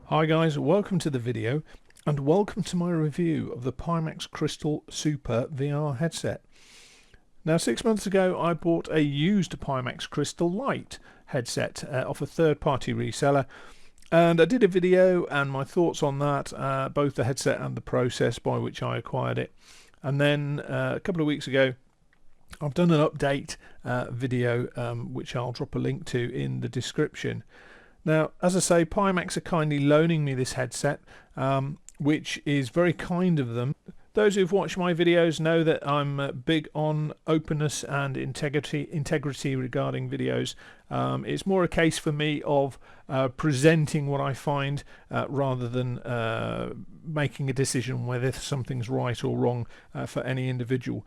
Hi guys, welcome to the video and welcome to my review of the Pimax Crystal Super VR headset. Now 6 months ago I bought a used Pimax Crystal Lite headset off a third-party reseller, and I did a video and my thoughts on that, both the headset and the process by which I acquired it. And then a couple of weeks ago I've done an update video which I'll drop a link to in the description. Now, as I say, Pimax are kindly loaning me this headset, which is very kind of them. Those who've watched my videos know that I'm big on openness and integrity regarding videos. It's more a case for me of presenting what I find rather than making a decision whether something's right or wrong for any individual.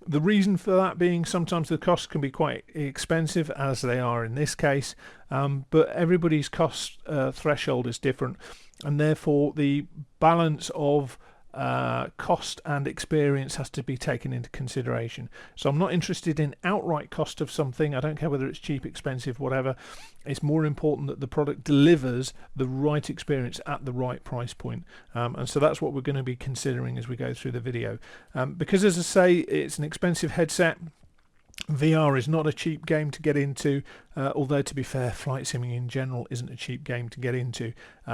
The reason for that being sometimes the costs can be quite expensive, as they are in this case, but everybody's cost threshold is different, and therefore the balance of cost and experience has to be taken into consideration. So I'm not interested in outright cost of something. I don't care whether it's cheap, expensive, whatever. It's more important that the product delivers the right experience at the right price point, and so that's what we're going to be considering as we go through the video, because as I say, it's an expensive headset. VR is not a cheap game to get into, although to be fair, flight simming in general isn't a cheap game to get into.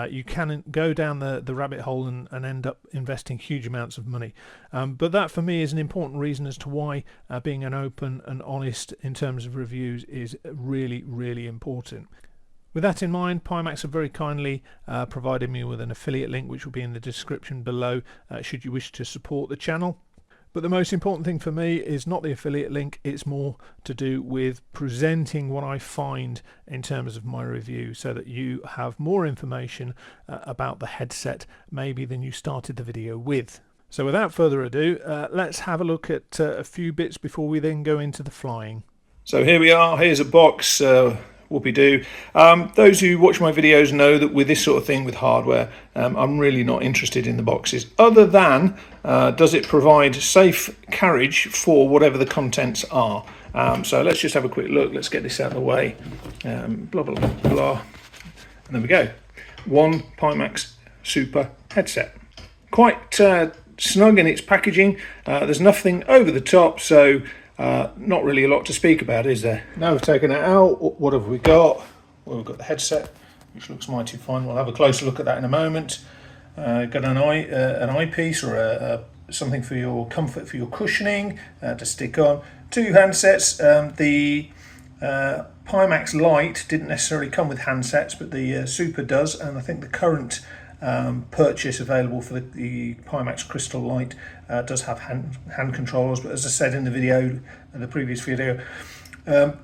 You can go down the rabbit hole and end up investing huge amounts of money. But that for me is an important reason as to why being an open and honest in terms of reviews is really, really important. With that in mind, Pimax have very kindly provided me with an affiliate link which will be in the description below should you wish to support the channel. But the most important thing for me is not the affiliate link, it's more to do with presenting what I find in terms of my review, so that you have more information about the headset maybe than you started the video with. So without further ado, let's have a look at a few bits before we then go into the flying. So here we are, here's a box. Whoopie-doo. Those who watch my videos know that with this sort of thing with hardware, I'm really not interested in the boxes, other than does it provide safe carriage for whatever the contents are. So let's just have a quick look. Let's get this out of the way. Blah, blah, blah, blah. And there we go. One Pimax Super headset. Quite snug in its packaging. There's nothing over the top, so not really a lot to speak about, is there? Now we've taken it out, what have we got? Well, we've got the headset, which looks mighty fine. We'll have a closer look at that in a moment. Got an eyepiece or something for your comfort, for your cushioning to stick on. Two handsets. The Pimax Lite didn't necessarily come with handsets, but the Super does, and I think the current purchase available for the Pimax Crystal Lite does have hand controllers, but as I said in the video, the previous video,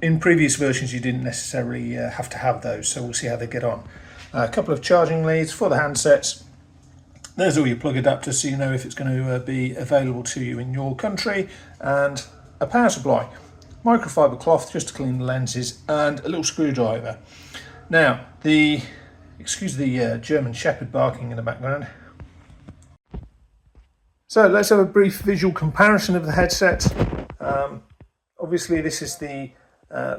in previous versions you didn't necessarily have to have those, so we'll see how they get on. A couple of charging leads for the handsets. There's all your plug adapters, so you know if it's going to be available to you in your country, and a power supply, microfiber cloth just to clean the lenses, and a little screwdriver. Now excuse the German Shepherd barking in the background. So let's have a brief visual comparison of the headset. Obviously this is the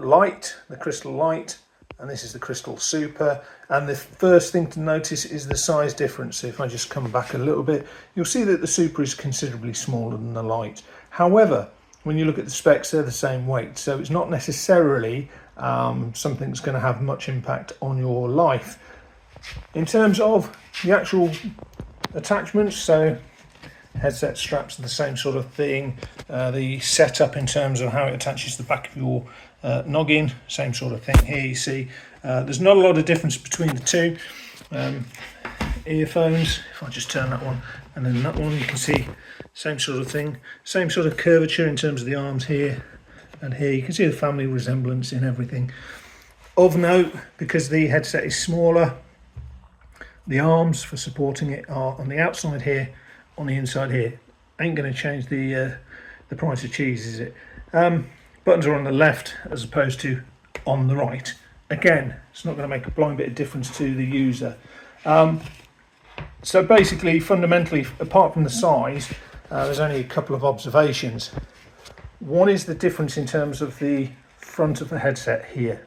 Lite, the Crystal Lite, and this is the Crystal Super. And the first thing to notice is the size difference. So if I just come back a little bit, you'll see that the Super is considerably smaller than the Lite. However, when you look at the specs, they're the same weight. So it's not necessarily something that's going to have much impact on your life. In terms of the actual attachments, so headset straps are the same sort of thing. The setup in terms of how it attaches to the back of your noggin, same sort of thing here. You see there's not a lot of difference between the two. Earphones, if I just turn that one and then that one, you can see same sort of thing, same sort of curvature in terms of the arms here and here. You can see the family resemblance in everything. Of note, because the headset is smaller, the arms for supporting it are on the outside here, on the inside here. Ain't going to change the price of cheese, is it? Buttons are on the left as opposed to on the right. Again, it's not going to make a blind bit of difference to the user. So basically, fundamentally, apart from the size, there's only a couple of observations. One is the difference in terms of the front of the headset here.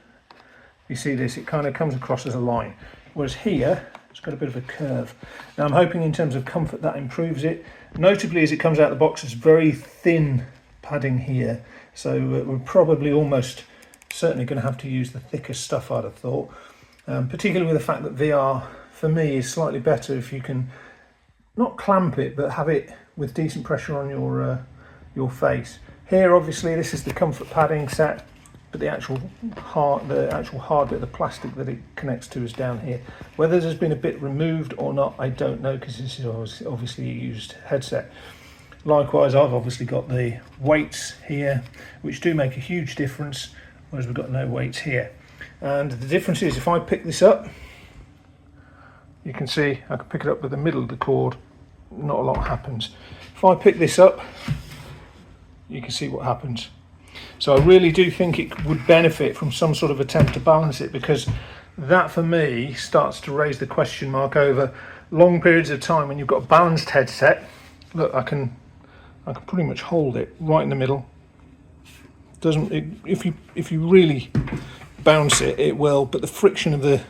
You see this, it kind of comes across as a line. Whereas here, It's got a bit of a curve. Now I'm hoping in terms of comfort that improves it. Notably, as it comes out of the box, it's very thin padding here, so we're probably almost certainly going to have to use the thicker stuff, I'd have thought, particularly with the fact that VR for me is slightly better if you can not clamp it but have it with decent pressure on your face. Here obviously this is the comfort padding set, but the actual hard bit of the plastic that it connects to is down here. Whether there's been a bit removed or not, I don't know, because this is obviously a used headset. Likewise, I've obviously got the weights here, which do make a huge difference, whereas we've got no weights here. And the difference is, if I pick this up, you can see I can pick it up with the middle of the cord, not a lot happens. If I pick this up, you can see what happens. So I really do think it would benefit from some sort of attempt to balance it, because that for me starts to raise the question mark over long periods of time when you've got a balanced headset. Look, I can pretty much hold it right in the middle. If you really bounce it, it will, but the friction of the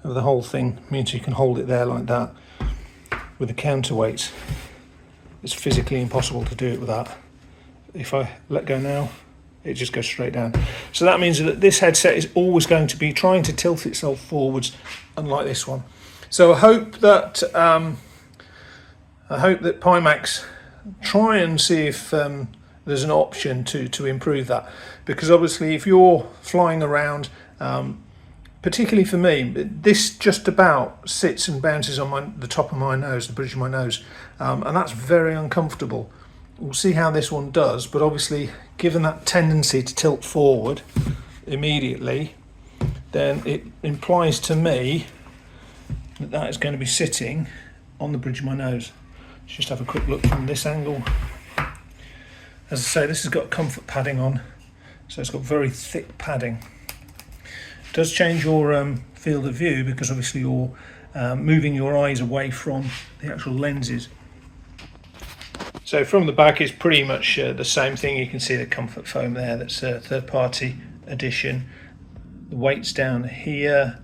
whole thing means you can hold it there like that. With the counterweights, it's physically impossible to do it with that. If I let go now, it just goes straight down. So that means that this headset is always going to be trying to tilt itself forwards, unlike this one. So I hope that Pimax try and see if there's an option to improve that, because obviously if you're flying around, particularly for me, this just about sits and bounces on the top of my nose, the bridge of my nose, and that's very uncomfortable. We'll see how this one does, but obviously given that tendency to tilt forward immediately, then it implies to me that that is going to be sitting on the bridge of my nose. Let's just have a quick look from this angle. As I say, this has got comfort padding on, so it's got very thick padding. It does change your field of view, because obviously you're moving your eyes away from the actual lenses. So from the back it's pretty much the same thing. You can see the comfort foam there, that's a third-party edition. The weights down here,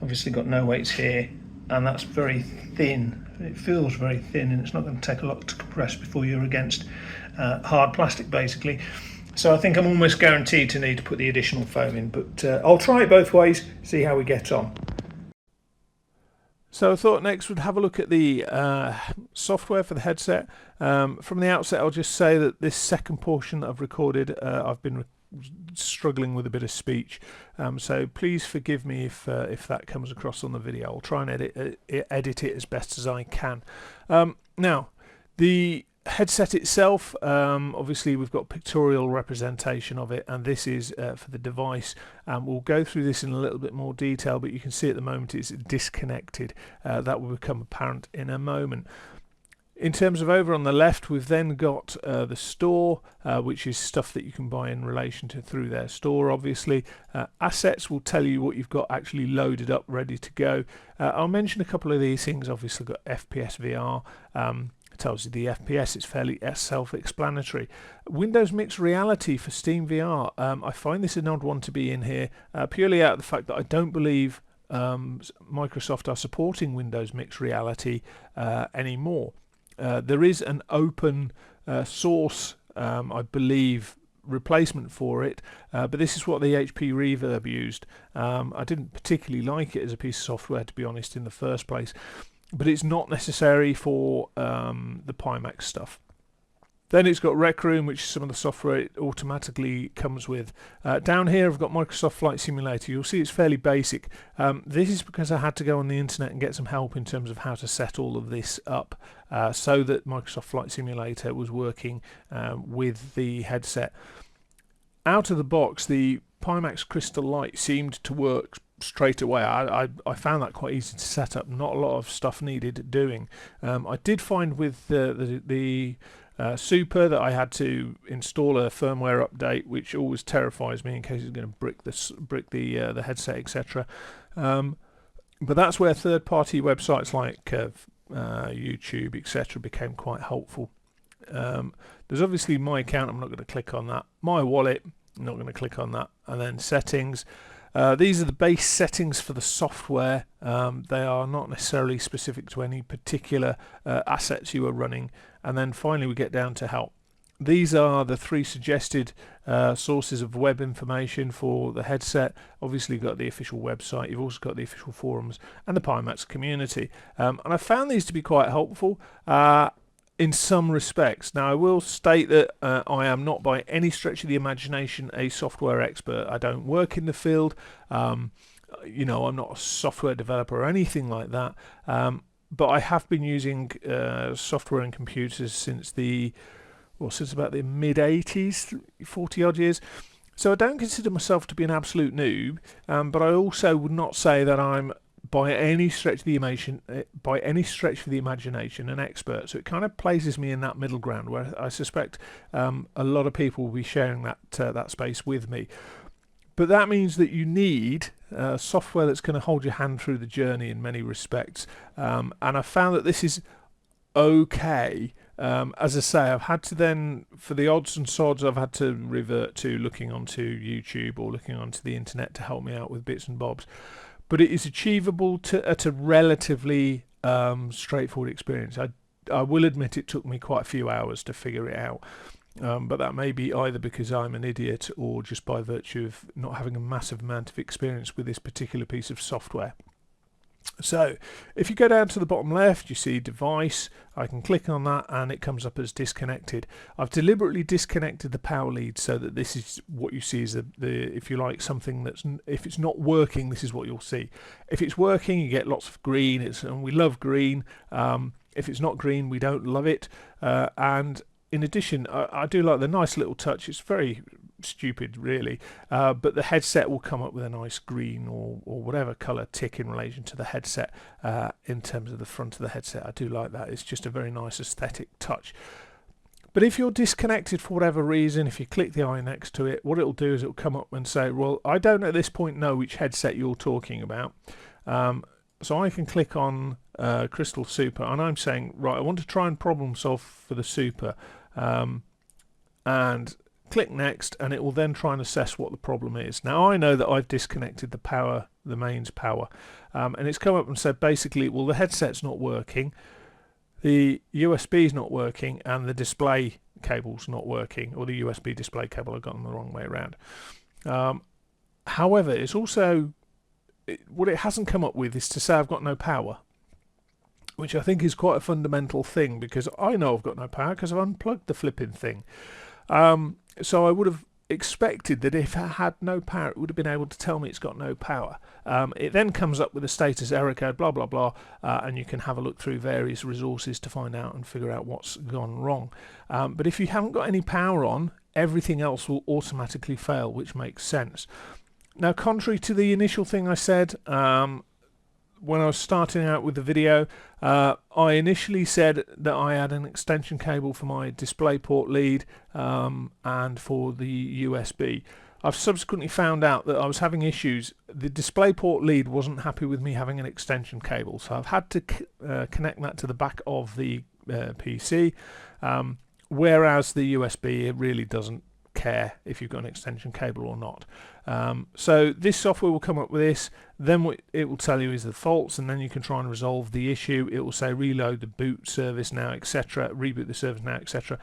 obviously got no weights here, and that's very thin. It feels very thin, and it's not going to take a lot to compress before you're against hard plastic basically. So I think I'm almost guaranteed to need to put the additional foam in, but I'll try it both ways, see how we get on. So I thought next we'd have a look at the software for the headset. From the outset, I'll just say that this second portion that I've recorded, I've been struggling with a bit of speech, so please forgive me if that comes across on the video. I'll try and edit it as best as I can. Now, the headset itself, obviously we've got pictorial representation of it, and this is for the device. We'll go through this in a little bit more detail, but you can see at the moment it's disconnected. That will become apparent in a moment. In terms of over on the left, we've then got the store, which is stuff that you can buy in relation to through their store, obviously. Assets will tell you what you've got actually loaded up, ready to go. I'll mention a couple of these things. Obviously got FPS VR, it tells you the FPS, it's fairly self-explanatory. Windows Mixed Reality for Steam VR, I find this an odd one to be in here, purely out of the fact that I don't believe Microsoft are supporting Windows Mixed Reality anymore. There is an open source, I believe, replacement for it, but this is what the HP Reverb used. I didn't particularly like it as a piece of software, to be honest, in the first place, but it's not necessary for the Pimax stuff. Then it's got Rec Room, which is some of the software it automatically comes with. Down here I've got Microsoft Flight Simulator. You'll see it's fairly basic. This is because I had to go on the internet and get some help in terms of how to set all of this up so that Microsoft Flight Simulator was working with the headset. Out of the box, the Pimax Crystal Lite seemed to work straight away. I found that quite easy to set up. Not a lot of stuff needed doing. I did find with the Super that I had to install a firmware update, which always terrifies me in case it's going to brick the headset, etc. But that's where third-party websites like YouTube, etc., became quite helpful. There's obviously my account. I'm not going to click on that. My wallet. I'm not going to click on that. And then settings. These are the base settings for the software. They are not necessarily specific to any particular assets you are running. And then finally we get down to help. These are the 3 suggested sources of web information for the headset. Obviously you've got the official website, you've also got the official forums and the Pimax community. And I found these to be quite helpful in some respects. Now I will state that I am not by any stretch of the imagination a software expert. I don't work in the field. You know, I'm not a software developer or anything like that. But I have been using software and computers since about the mid-80s, 40 odd years. So I don't consider myself to be an absolute noob, but I also would not say that I'm by any stretch of the imagination an expert. So it kind of places me in that middle ground where I suspect a lot of people will be sharing that space with me. But that means that you need software that's going to hold your hand through the journey in many respects. And I found that this is okay. As I say, I've had to then, for the odds and sods, I've had to revert to looking onto YouTube or looking onto the internet to help me out with bits and bobs. But it is achievable at a relatively straightforward experience. I will admit it took me quite a few hours to figure it out. But that may be either because I'm an idiot or just by virtue of not having a massive amount of experience with this particular piece of software. So if you go down to the bottom left, you see device. I can click on that and it comes up as disconnected. I've deliberately disconnected the power lead so that this is what you see is the if you like, something that's, if it's not working, this is what you'll see. If it's working, you get lots of green, and we love green. If it's not green, we don't love it. And in addition, I do like the nice little touch. It's very stupid really, but the headset will come up with a nice green or whatever colour tick in relation to the headset in terms of the front of the headset. I do like that. It's just a very nice aesthetic touch. But if you're disconnected for whatever reason, if you click the eye next to it, what it'll do is it'll come up and say, well, I don't at this point know which headset you're talking about. So I can click on Crystal Super and I'm saying, right, I want to try and problem solve for the Super, and click next, and it will then try and assess what the problem is. Now I know that I've disconnected the power, the mains power, and it's come up and said basically, well, the headset's not working, the USB is not working, and the display cable's not working, or the USB display cable, I've got them the wrong way around. However, it's also, what it hasn't come up with is to say I've got no power, which I think is quite a fundamental thing, because I know I've got no power because I've unplugged the flipping thing. So I would have expected that if I had no power, it would have been able to tell me it's got no power. It then comes up with a status error code, blah, blah, blah, and you can have a look through various resources to find out and figure out what's gone wrong. But if you haven't got any power on, everything else will automatically fail, which makes sense. Now, contrary to the initial thing I said, when I was starting out with the video, I initially said that I had an extension cable for my DisplayPort lead and for the USB. I've subsequently found out that I was having issues. The DisplayPort lead wasn't happy with me having an extension cable, so I've had to connect that to the back of the PC, whereas the USB, it really doesn't care if you've got an extension cable or not. So this software will come up with this, then what it will tell you is the faults, and then you can try and resolve the issue. It will say reload the boot service now, etc., reboot the service now, etc.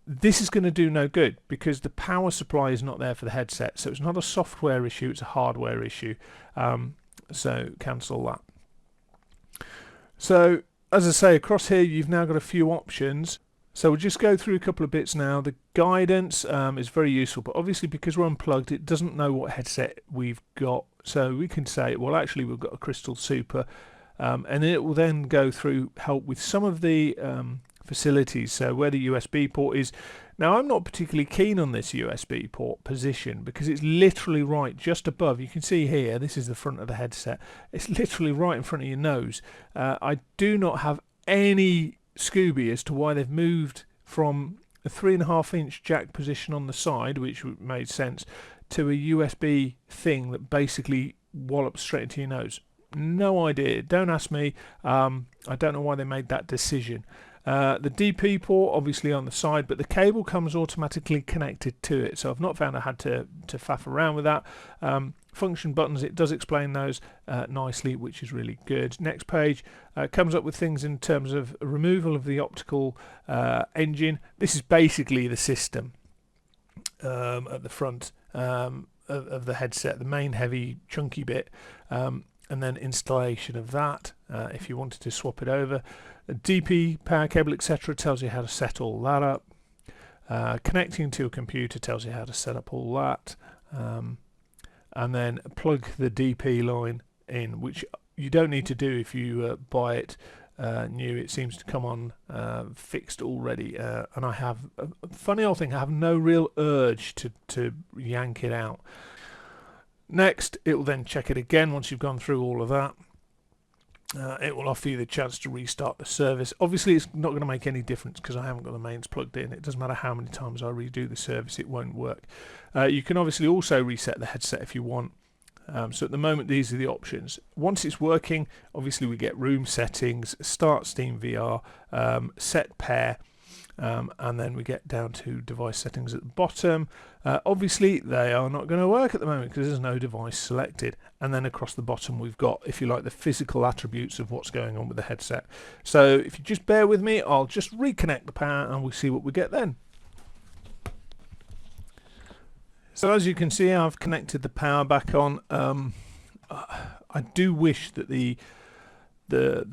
This is going to do no good because the power supply is not there for the headset, so it's not a software issue, it's a hardware issue. So cancel that. So as I say, across here you've now got a few options. So we'll just go through a couple of bits now. The guidance is very useful, but obviously because we're unplugged, it doesn't know what headset we've got. So we can say, well, actually we've got a Crystal Super, and it will then go through help with some of the facilities. So where the USB port is. Now I'm not particularly keen on this USB port position because it's literally right just above. You can see here, this is the front of the headset. It's literally right in front of your nose. I do not have any Scooby as to why they've moved from a 3.5-inch jack position on the side, which made sense, to a USB thing that basically wallops straight into your nose. No idea. Don't ask me. I don't know why they made that decision. The DP port obviously on the side, but the cable comes automatically connected to it, so I've not found I had to faff around with that. Function buttons, it does explain those nicely, which is really good. Next page comes up with things in terms of removal of the optical engine. This is basically the system at the front of the headset, the main heavy chunky bit, and then installation of that if you wanted to swap it over. DP, power cable, etc. tells you how to set all that up. Connecting to a computer tells you how to set up all that. And then plug the DP line in, which you don't need to do if you buy it new. It seems to come on fixed already, and I have a funny old thing, I have no real urge to yank it out. Next, it will then check it again once you've gone through all of that. It will offer you the chance to restart the service. Obviously it's not going to make any difference because I haven't got the mains plugged in. It doesn't matter how many times I redo the service, it won't work. You can obviously also reset the headset if you want. So at the moment these are the options. Once it's working, obviously we get room settings, start Steam VR, set pair, and then we get down to device settings at the bottom. Obviously they are not going to work at the moment because there's no device selected, and then across the bottom we've got, if you like, the physical attributes of what's going on with the headset. So if you just bear with me, I'll just reconnect the power and we'll see what we get then. So as you can see, I've connected the power back on. I do wish that the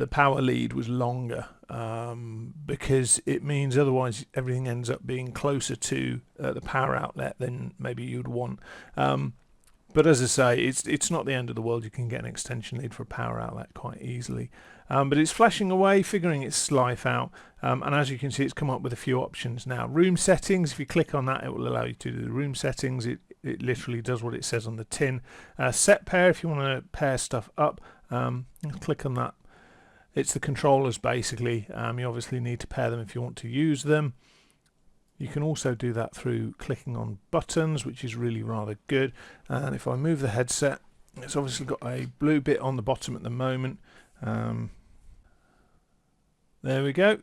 power lead was longer, because it means otherwise everything ends up being closer to the power outlet than maybe you'd want. But as I say, it's not the end of the world. You can get an extension lead for a power outlet quite easily. But it's flashing away, figuring its life out. And as you can see, it's come up with a few options now. Room settings, if you click on that, it will allow you to do the room settings. It literally does what it says on the tin. Set pair, if you want to pair stuff up, click on that. It's the controllers basically. You obviously need to pair them if you want to use them. You can also do that through clicking on buttons, which is really rather good. And if I move the headset, it's obviously got a blue bit on the bottom at the moment. There we go.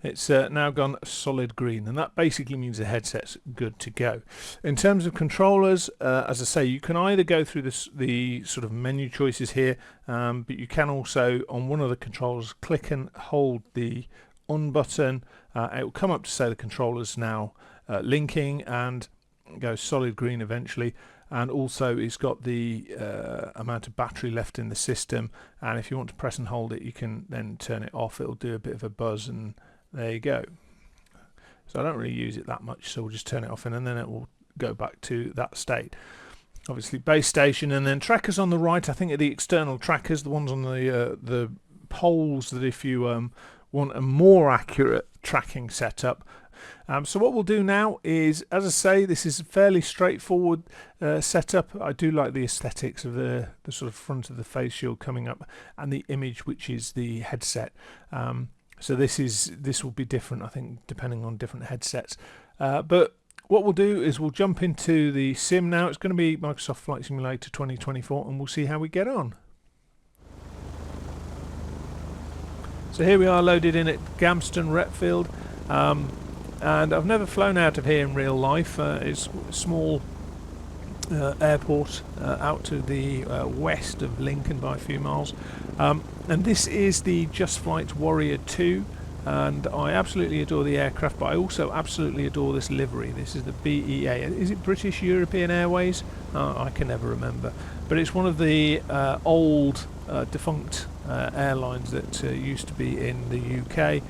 It's now gone solid green, and that basically means the headset's good to go. In terms of controllers, as I say, you can either go through the sort of menu choices here, but you can also, on one of the controllers, click and hold the on button. It will come up to say the controller's now linking and go solid green eventually. And also it's got the amount of battery left in the system, and if you want to press and hold it, you can then turn it off. It'll do a bit of a buzz, and there you go. So I don't really use it that much, so we'll just turn it off, and then it will go back to that state. Obviously base station, and then trackers on the right, I think are the external trackers, the ones on the poles, that if you want a more accurate tracking setup. So what we'll do now is, as I say, this is a fairly straightforward setup. I do like the aesthetics of the sort of front of the face shield coming up, and the image, which is the headset. So this will be different, I think, depending on different headsets. But what we'll do is we'll jump into the sim now. It's going to be Microsoft Flight Simulator 2024, and we'll see how we get on. So here we are, loaded in at Gamston Retfield. And I've never flown out of here in real life. It's a small airport out to the west of Lincoln by a few miles. And this is the Just Flight Warrior 2, and I absolutely adore the aircraft, but I also absolutely adore this livery. This is the BEA. Is it British European Airways? I can never remember. But it's one of the old defunct airlines that used to be in the UK.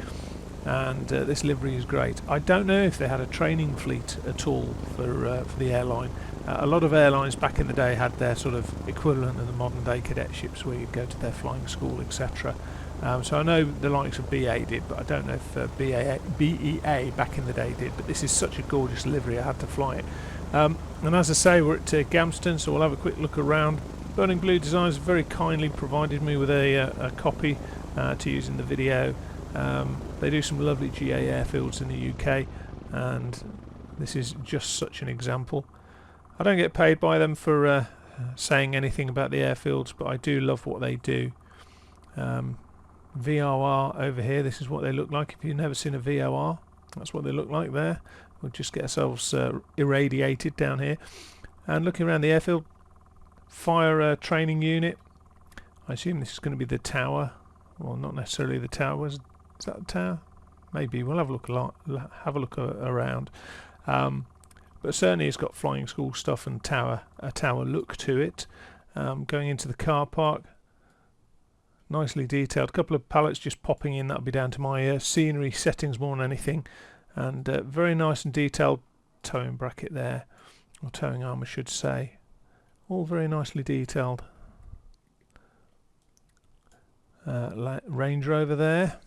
And this livery is great. I don't know if they had a training fleet at all for the airline. A lot of airlines back in the day had their sort of equivalent of the modern day cadetships, where you'd go to their flying school, etc. So I know the likes of BA did, but I don't know if BEA back in the day did. But this is such a gorgeous livery, I had to fly it. And as I say, we're at Gamston, so we'll have a quick look around. Burning Blue Designs very kindly provided me with a copy to use in the video. They do some lovely GA airfields in the UK, and this is just such an example. I don't get paid by them for saying anything about the airfields, but I do love what they do. VOR over here. This is what they look like. If you've never seen a VOR, that's what they look like there. We'll just get ourselves irradiated down here. And looking around the airfield, fire training unit. I assume this is going to be the tower. Well, not necessarily the tower. Is that the tower? Maybe. We'll have a look around. But certainly it's got flying school stuff and a tower look to it. Going into the car park, nicely detailed. A couple of pallets just popping in. That'll be down to my scenery settings more than anything. And very nice and detailed towing bracket there, or towing arm I should say. All very nicely detailed. Range Rover there.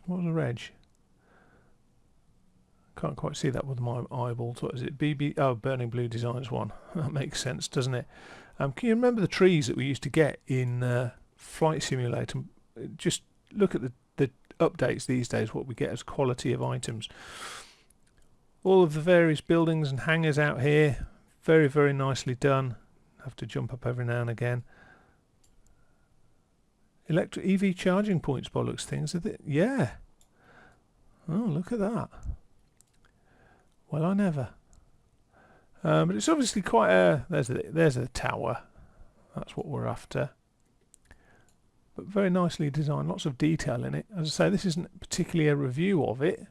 What was the reg? Can't quite see that with my eyeballs. What is it? BB? Oh, Burning Blue Designs one. That makes sense, doesn't it? Can you remember the trees that we used to get in Flight Simulator? Just look at the updates these days, what we get as quality of items. All of the various buildings and hangars out here, very, very nicely done. Have to jump up every now and again. Electric EV charging points by looks things. Yeah. Oh, look at that. Well, I never. But it's obviously quite a... There's a tower. That's what we're after. But very nicely designed. Lots of detail in it. As I say, this isn't particularly a review of it.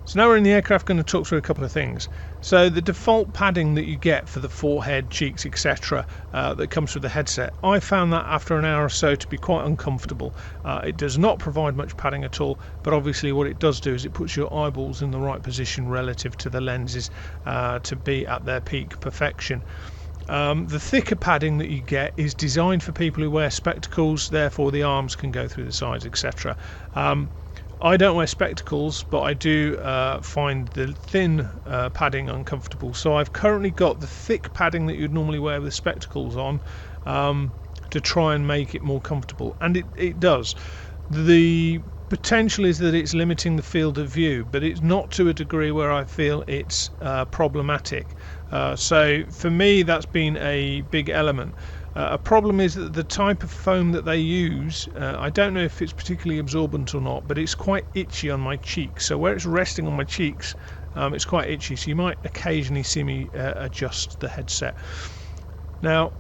So now we're in the aircraft, going to talk through a couple of things. So the default padding that you get for the forehead, cheeks, etc. That comes with the headset, I found that after an hour or so to be quite uncomfortable. It does not provide much padding at all, but obviously what it does do is it puts your eyeballs in the right position relative to the lenses to be at their peak perfection. The thicker padding that you get is designed for people who wear spectacles, therefore the arms can go through the sides, etc. I don't wear spectacles, but I do find the thin padding uncomfortable. So I've currently got the thick padding that you'd normally wear with spectacles on to try and make it more comfortable. And it does. The potential is that it's limiting the field of view, but it's not to a degree where I feel it's problematic. So for me, that's been a big element. A problem is that the type of foam that they use, I don't know if it's particularly absorbent or not, but it's quite itchy on my cheeks. So where it's resting on my cheeks, it's quite itchy. So you might occasionally see me adjust the headset. Now,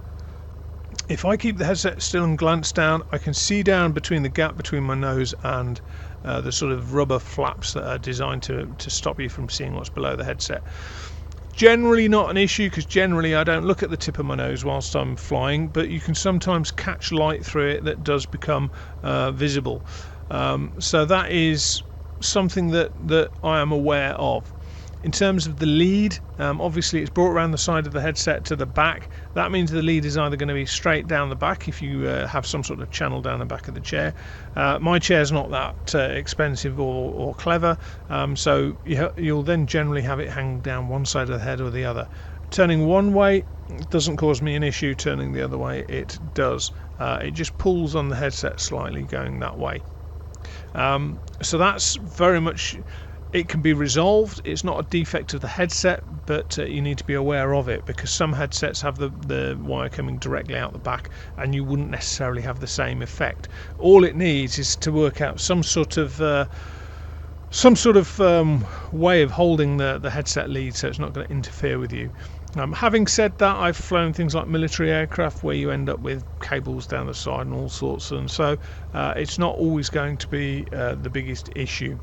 if I keep the headset still and glance down, I can see down between the gap between my nose and the sort of rubber flaps that are designed to stop you from seeing what's below the headset. Generally not an issue, because generally I don't look at the tip of my nose whilst I'm flying, but you can sometimes catch light through it that does become visible. So that is something that I am aware of. In terms of the lead, obviously it's brought around the side of the headset to the back. That means the lead is either going to be straight down the back if you have some sort of channel down the back of the chair. My chair's not that expensive or clever, so you'll then generally have it hang down one side of the head or the other. Turning one way doesn't cause me an issue, turning the other way it does. It just pulls on the headset slightly going that way. So that's very much... It can be resolved. It's not a defect of the headset, but you need to be aware of it, because some headsets have the wire coming directly out the back and you wouldn't necessarily have the same effect. All it needs is to work out some sort of way of holding the headset lead so it's not going to interfere with you. Having said that, I've flown things like military aircraft where you end up with cables down the side and all sorts, and so it's not always going to be the biggest issue.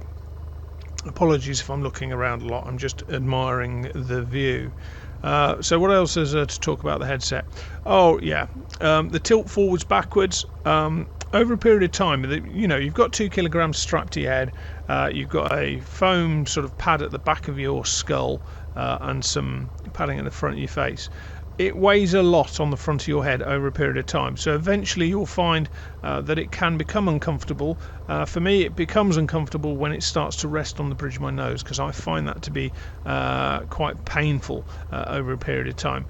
Apologies if I'm looking around a lot, I'm just admiring the view. So what else is to talk about the headset? Oh yeah, the tilt forwards backwards over a period of time. You've got 2 kilograms strapped to your head, you've got a foam sort of pad at the back of your skull and some padding at the front of your face. It weighs a lot on the front of your head over a period of time, so eventually you'll find that it can become uncomfortable. For me, it becomes uncomfortable when it starts to rest on the bridge of my nose, because I find that to be quite painful over a period of time.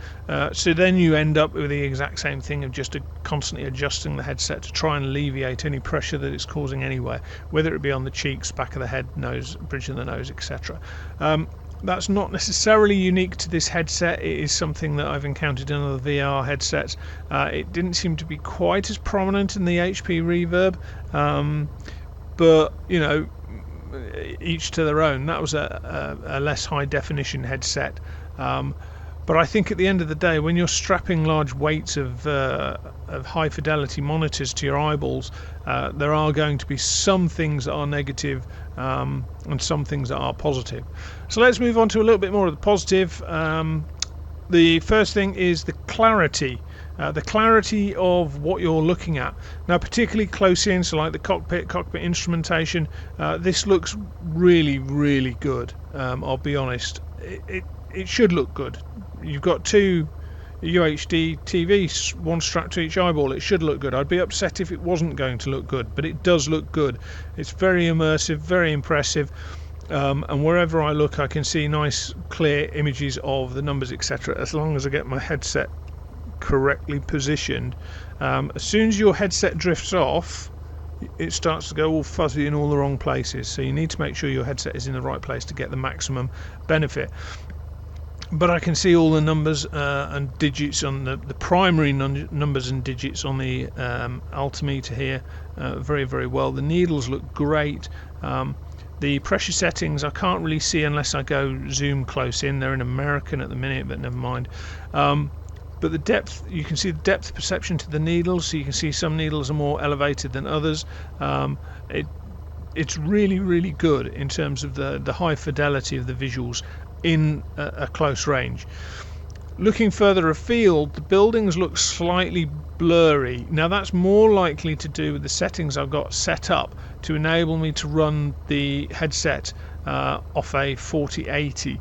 So then you end up with the exact same thing of just constantly adjusting the headset to try and alleviate any pressure that it's causing anywhere, whether it be on the cheeks, back of the head, nose, bridge of the nose, etc. That's not necessarily unique to this headset. It is something that I've encountered in other VR headsets. It didn't seem to be quite as prominent in the HP Reverb, but you know, each to their own. That was a less high definition headset. But I think at the end of the day, when you're strapping large weights of high fidelity monitors to your eyeballs, there are going to be some things that are negative and some things that are positive. So let's move on to a little bit more of the positive. The first thing is the clarity. The clarity of what you're looking at. Now, particularly close in, so like the cockpit instrumentation, this looks really, really good. I'll be honest. It should look good. You've got two UHD TVs, one strapped to each eyeball. It should look good. I'd be upset if it wasn't going to look good, but it does look good. It's very immersive, very impressive, and wherever I look I can see nice clear images of the numbers, etc., as long as I get my headset correctly positioned. As soon as your headset drifts off, it starts to go all fuzzy in all the wrong places, so you need to make sure your headset is in the right place to get the maximum benefit. But I can see all the numbers and digits on the primary numbers and digits on the altimeter here very, very well. The needles look great. The pressure settings I can't really see unless I go zoom close in. They're in American at the minute, but never mind. But the depth, you can see the depth perception to the needles, so you can see some needles are more elevated than others. It's really, really good in terms of the high fidelity of the visuals in a close range. Looking further afield, the buildings look slightly blurry. Now that's more likely to do with the settings I've got set up to enable me to run the headset off a 4080.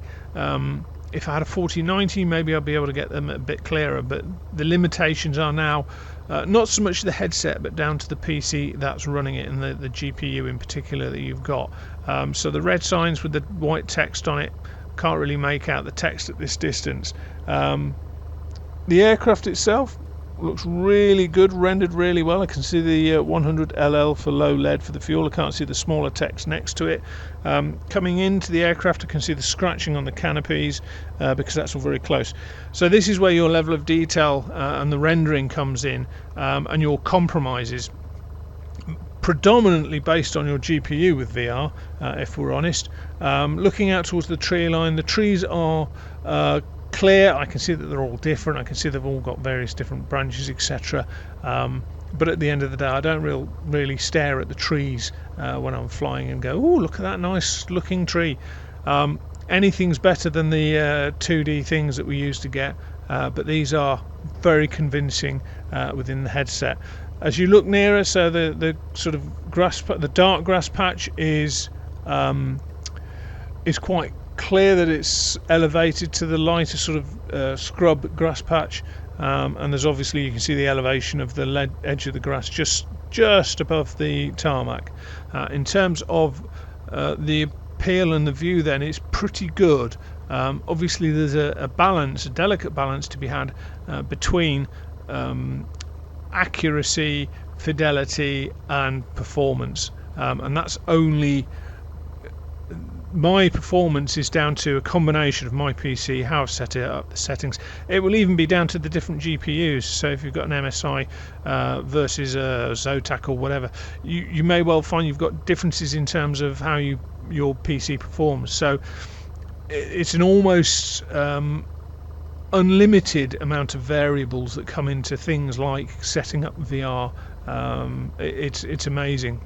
If I had a 4090, maybe I'll be able to get them a bit clearer, but the limitations are now not so much the headset but down to the PC that's running it and the GPU in particular that you've got. So the red signs with the white text on it, can't really make out the text at this distance. The aircraft itself looks really good, rendered really well. I can see the 100 LL for low lead for the fuel. I can't see the smaller text next to it. Coming into the aircraft I can see the scratching on the canopies because that's all very close. So this is where your level of detail and the rendering comes in, and your compromises, predominantly based on your GPU with VR, if we're honest. Looking out towards the tree line, the trees are clear. I can see that they're all different. I can see they've all got various different branches, etc. But at the end of the day, I don't really stare at the trees when I'm flying and go, oh, look at that nice looking tree. Anything's better than the 2D things that we used to get, but these are very convincing within the headset. As you look nearer, so the sort of grass, the dark grass patch is quite clear that it's elevated to the lighter sort of scrub grass patch, and there's obviously, you can see the elevation of the edge of the grass just above the tarmac. In terms of the appeal and the view, then it's pretty good. Obviously there's a delicate balance to be had between accuracy, fidelity and performance, and that's only, my performance is down to a combination of my PC, how I've set it up, the settings. It will even be down to the different GPUs. So if you've got an MSI versus a Zotac or whatever, you may well find you've got differences in terms of how your PC performs. So it's an almost unlimited amount of variables that come into things like setting up VR. It's amazing.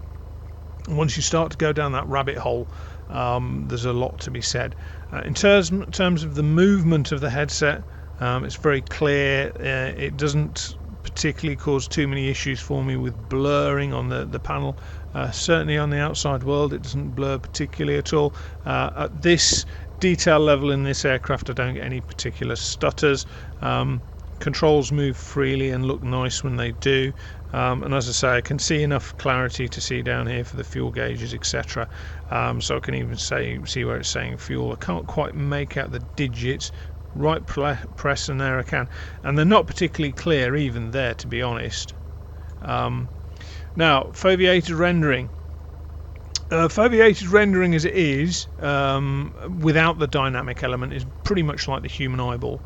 Once you start to go down that rabbit hole, there's a lot to be said. In terms of the movement of the headset, it's very clear. It doesn't particularly cause too many issues for me with blurring on the panel. Certainly on the outside world it doesn't blur particularly at all. At this detail level in this aircraft I don't get any particular stutters. Controls move freely and look nice when they do, and as I say, I can see enough clarity to see down here for the fuel gauges, etc. So I can even see where it's saying fuel. I can't quite make out the digits. Right press and there I can, and they're not particularly clear even there, to be honest. Now foveated rendering, Foveated rendering as it is, without the dynamic element, is pretty much like the human eyeball.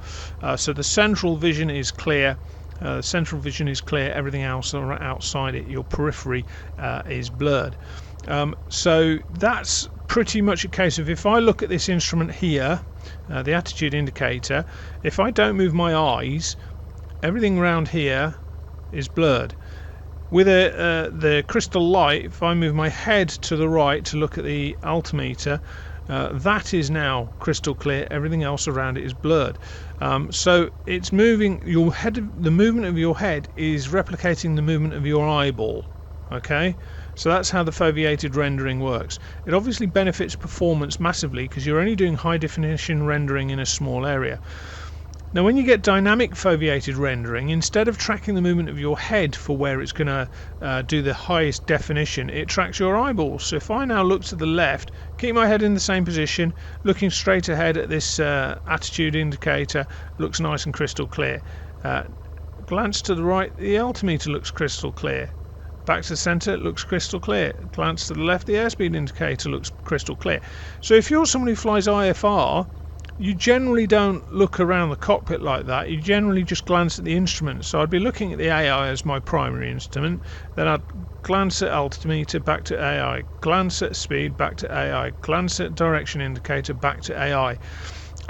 So the central vision is clear. Everything else outside it, your periphery, is blurred. So that's pretty much a case of, if I look at this instrument here, the attitude indicator, if I don't move my eyes, everything around here is blurred. With the crystal light, if I move my head to the right to look at the altimeter, that is now crystal clear. Everything else around it is blurred. So it's moving your head. The movement of your head is replicating the movement of your eyeball. Okay, so that's how the foveated rendering works. It obviously benefits performance massively because you're only doing high definition rendering in a small area. Now when you get dynamic foveated rendering, instead of tracking the movement of your head for where it's going to do the highest definition, it tracks your eyeballs. So if I now look to the left, keep my head in the same position, looking straight ahead at this attitude indicator, looks nice and crystal clear. Glance to the right, the altimeter looks crystal clear. Back to the centre, it looks crystal clear. Glance to the left, the airspeed indicator looks crystal clear. So if you're someone who flies IFR, you generally don't look around the cockpit like that. You generally just glance at the instrument. So I'd be looking at the AI as my primary instrument, then I'd glance at altimeter, back to AI, glance at speed, back to AI, glance at direction indicator, back to AI,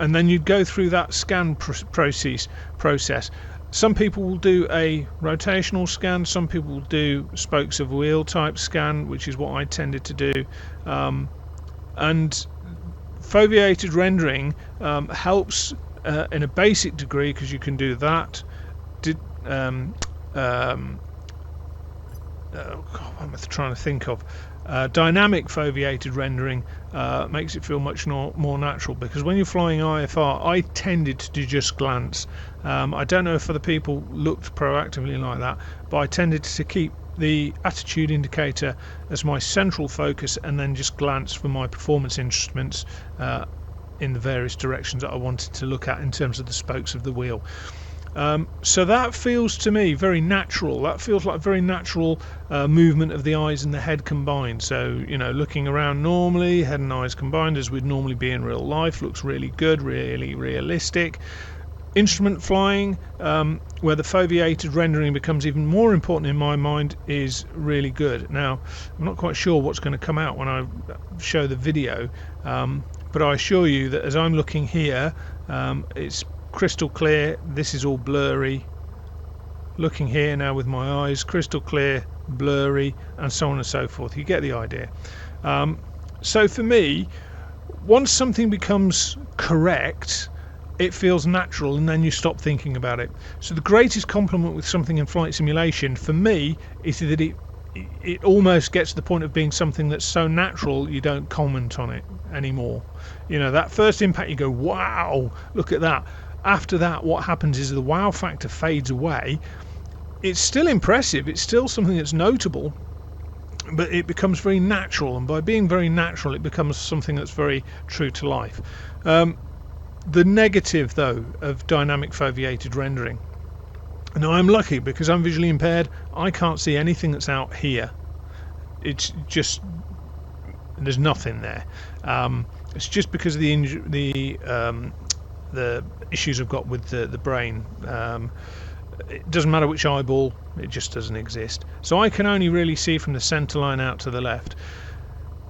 and then you'd go through that scan process. Some people will do a rotational scan, some people will do spokes of wheel type scan, which is what I tended to do, and foveated rendering helps in a basic degree, because you can do that. What am I trying to think of? Dynamic foveated rendering makes it feel much more natural, because when you're flying IFR, I tended to just glance. I don't know if other people looked proactively like that, but I tended to keep the attitude indicator as my central focus and then just glance for my performance instruments in the various directions that I wanted to look at in terms of the spokes of the wheel. So that feels to me very natural. That feels like a very natural movement of the eyes and the head combined. So, you know, looking around normally, head and eyes combined as we'd normally be in real life, looks really good, really realistic. Instrument flying, where the foveated rendering becomes even more important in my mind, is really good. Now, I'm not quite sure what's going to come out when I show the video, but I assure you that as I'm looking here, it's crystal clear. This is all blurry. Looking here now with my eyes, crystal clear, blurry, and so on and so forth. You get the idea. So for me, once something becomes correct, it feels natural, and then you stop thinking about it. So the greatest compliment with something in flight simulation for me is that it almost gets to the point of being something that's so natural you don't comment on it anymore. You know, that first impact you go, wow, look at that. After that, what happens is the wow factor fades away. It's still impressive, it's still something that's notable, but it becomes very natural, and by being very natural it becomes something that's very true to life. The negative, though, of dynamic foveated rendering. Now, I'm lucky because I'm visually impaired. I can't see anything that's out here. It's just, there's nothing there. It's just because of the issues I've got with the brain. It doesn't matter which eyeball, it just doesn't exist. So I can only really see from the centre line out to the left.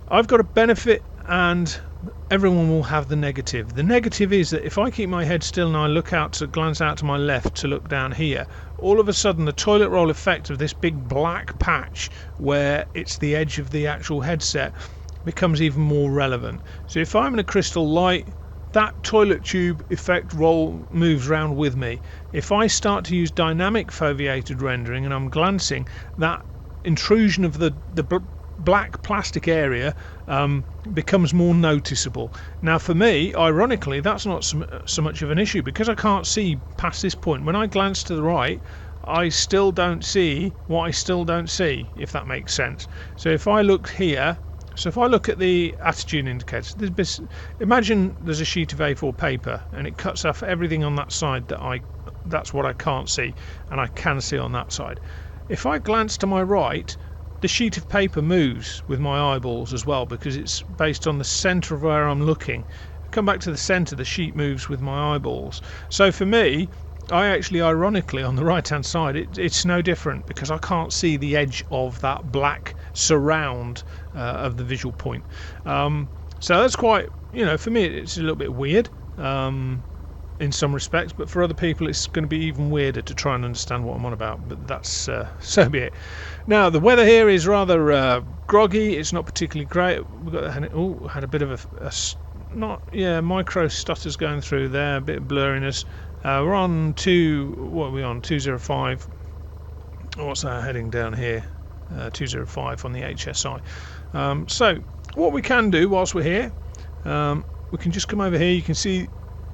I've got a benefit, and everyone will have the negative. The negative is that if I keep my head still and I glance out to my left to look down here, all of a sudden the toilet roll effect of this big black patch where it's the edge of the actual headset becomes even more relevant. So if I'm in a crystal light, that toilet tube effect roll moves around with me. If I start to use dynamic foveated rendering and I'm glancing, that intrusion of the black plastic area becomes more noticeable. Now for me, ironically, that's not so much of an issue, because I can't see past this point. When I glance to the right, I still don't see what I still don't see, if that makes sense. So if I look here, so if I look at the attitude indicators, imagine there's a sheet of A4 paper and it cuts off everything on that side that's what I can't see, and I can see on that side. If I glance to my right, the sheet of paper moves with my eyeballs as well, because it's based on the centre of where I'm looking. Come back to the centre, the sheet moves with my eyeballs. So for me, I actually, ironically, on the right hand side, it's no different, because I can't see the edge of that black surround of the visual point. So that's quite, for me it's a little bit weird in some respects, but for other people it's going to be even weirder to try and understand what I'm on about, but that's so be it. Now the weather here is rather groggy, it's not particularly great. We've got had a bit of a micro stutters going through there, a bit of blurriness. We're on 205. What's our heading down here? 205 on the HSI. So what we can do whilst we're here, we can just come over here. You can see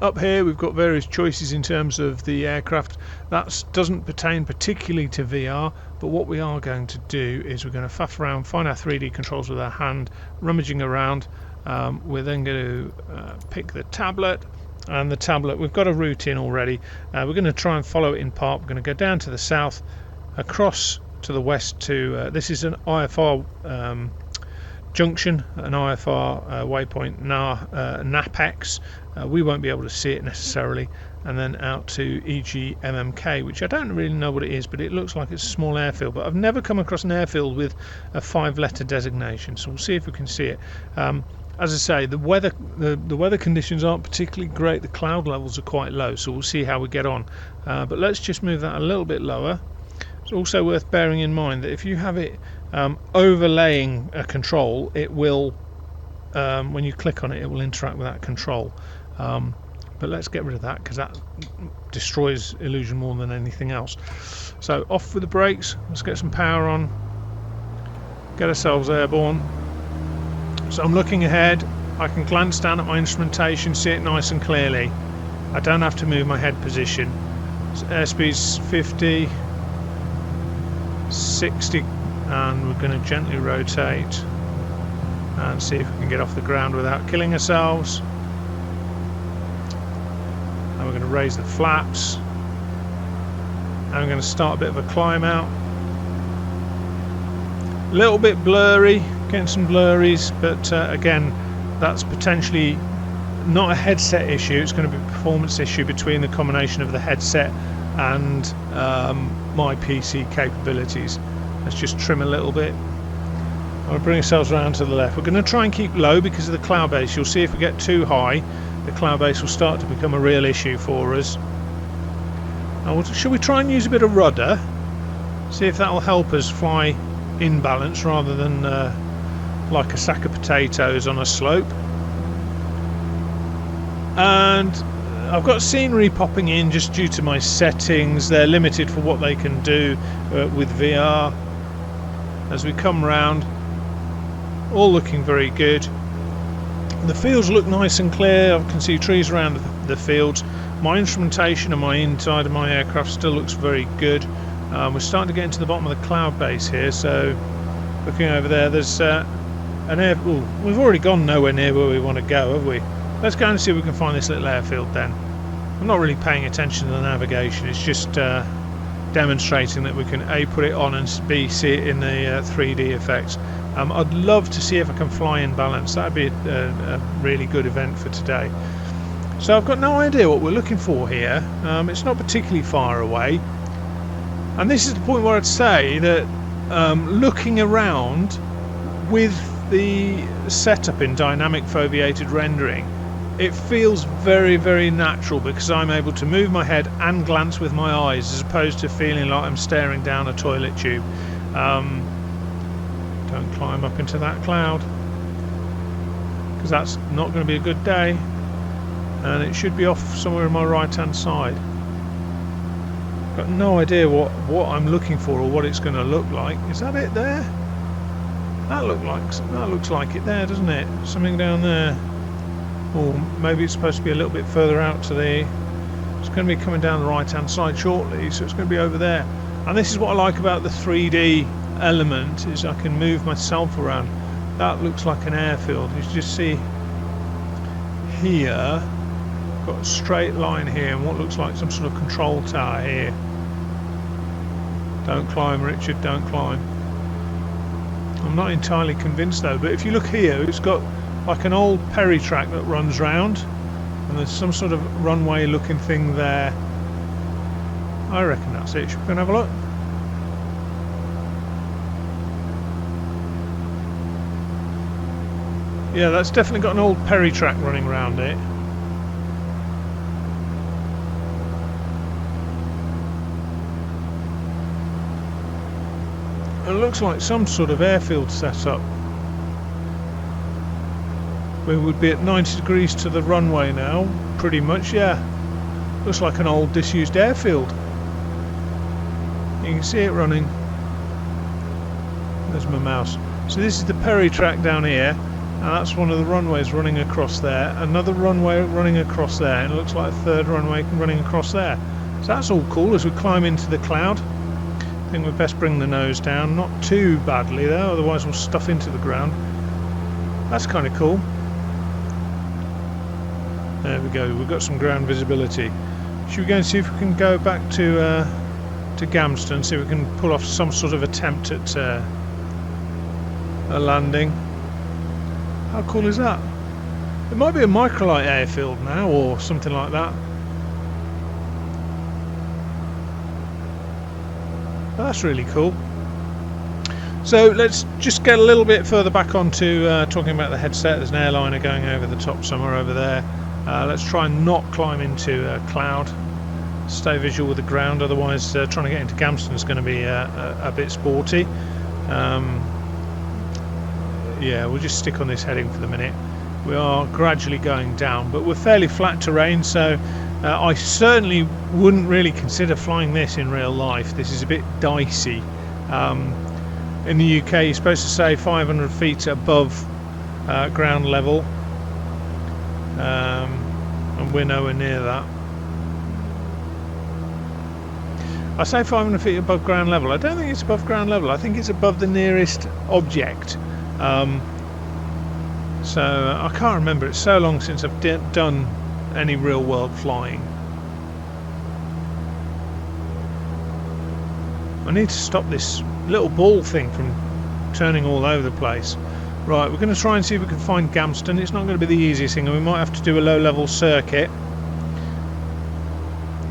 up here we've got various choices in terms of the aircraft. That doesn't pertain particularly to VR, but what we are going to do is we're going to faff around, find our 3D controls with our hand, rummaging around. We're then going to pick the tablet, and the tablet, we've got a route in already. We're going to try and follow it in part. We're going to go down to the south, across to the west to this is an IFR junction, an IFR waypoint, NAPEX. We won't be able to see it necessarily, and then out to EGMMK, which I don't really know what it is, but it looks like it's a small airfield, but I've never come across an airfield with a 5-letter designation, so we'll see if we can see it. As I say, the weather conditions aren't particularly great. The cloud levels are quite low, so we'll see how we get on, but let's just move that a little bit lower. It's also worth bearing in mind that if you have it overlaying a control, it will, when you click on it, it will interact with that control. But let's get rid of that, because that destroys illusion more than anything else. So off with the brakes, let's get some power on, get ourselves airborne. So I'm looking ahead, I can glance down at my instrumentation, see it nice and clearly. I don't have to move my head position. So airspeed's 50, 60, and we're going to gently rotate and see if we can get off the ground without killing ourselves. And we're going to raise the flaps, and we're going to start a bit of a climb out. A little bit blurry, getting some blurries, but again, that's potentially not a headset issue. It's going to be a performance issue between the combination of the headset and my PC capabilities. Let's just trim a little bit. I'll bring ourselves around to the left. We're going to try and keep low because of the cloud base. You'll see if we get too high, the cloud base will start to become a real issue for us. Now, shall we try and use a bit of rudder? See if that will help us fly in balance rather than like a sack of potatoes on a slope. And I've got scenery popping in just due to my settings. They're limited for what they can do with VR. As we come round, all looking very good. The fields look nice and clear. I can see trees around the fields. My instrumentation and my inside of my aircraft still looks very good. We're starting to get into the bottom of the cloud base here, so looking over there, there's an air. Ooh, we've already gone nowhere near where we want to go, have we? Let's go and see if we can find this little airfield then. I'm not really paying attention to the navigation, it's just demonstrating that we can A, put it on, and B, see it in the 3D effects. I'd love to see if I can fly in balance. That'd be a really good event for today. So I've got no idea what we're looking for here. It's not particularly far away. And this is the point where I'd say that looking around with the setup in dynamic foveated rendering, it feels very, very natural because I'm able to move my head and glance with my eyes as opposed to feeling like I'm staring down a toilet tube. Don't climb up into that cloud, because that's not going to be a good day, and it should be off somewhere on my right hand side. Got no idea what I'm looking for or what it's going to look like. Is that it there? That looks like it there, doesn't it? Something down there. Or maybe it's supposed to be a little bit further out to the... It's going to be coming down the right hand side shortly, so it's going to be over there. And this is what I like about the 3D element, is I can move myself around. That looks like an airfield. You just see here, got a straight line here and what looks like some sort of control tower here. Don't climb, Richard, don't climb. I'm not entirely convinced though, but if you look here, it's got like an old Perry track that runs round, and there's some sort of runway looking thing there. I reckon that's it. Should we go and have a look? Yeah, that's definitely got an old Perry track running around it. It looks like some sort of airfield setup. We would be at 90 degrees to the runway now, pretty much, yeah. Looks like an old disused airfield. You can see it running. There's my mouse. So this is the Perry track down here, and that's one of the runways running across there. Another runway running across there, and it looks like a third runway running across there. So that's all cool as we climb into the cloud. I think we'd best bring the nose down, not too badly though, otherwise we'll stuff into the ground. That's kind of cool. There we go, we've got some ground visibility. Should we go and see if we can go back to Gamston, see if we can pull off some sort of attempt at a landing. How cool is that? It might be a microlight airfield now or something like that. That's really cool. So let's just get a little bit further back onto talking about the headset. There's an airliner going over the top somewhere over there. Let's try and not climb into a cloud. Stay visual with the ground, otherwise trying to get into Gamston is going to be a bit sporty. Yeah, we'll just stick on this heading for the minute. We are gradually going down, but we're fairly flat terrain, so I certainly wouldn't really consider flying this in real life. This is a bit dicey. In the UK, you're supposed to stay 500 feet above ground level, and we're nowhere near that. I say 500 feet above ground level. I don't think it's above ground level. I think it's above the nearest object. So I can't remember. It's so long since I've done any real world flying. I need to stop this little ball thing from turning all over the place. Right, we're going to try and see if we can find Gamston. It's not going to be the easiest thing, and we might have to do a low-level circuit.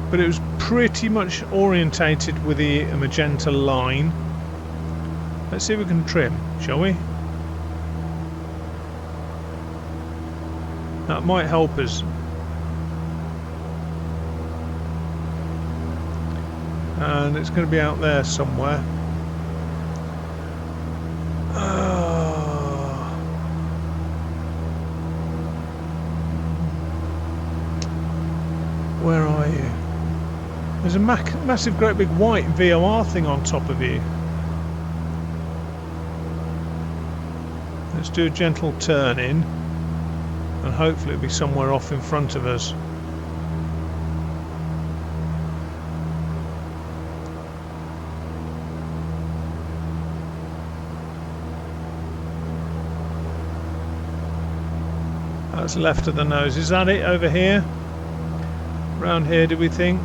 But it was pretty much orientated with the magenta line. Let's see if we can trim, shall we? That might help us. And it's going to be out there somewhere. Where are you? There's a massive, great big white VOR thing on top of you. Let's do a gentle turn in, and hopefully it'll be somewhere off in front of us. That's left of the nose. Is that it over here? Round here, do we think?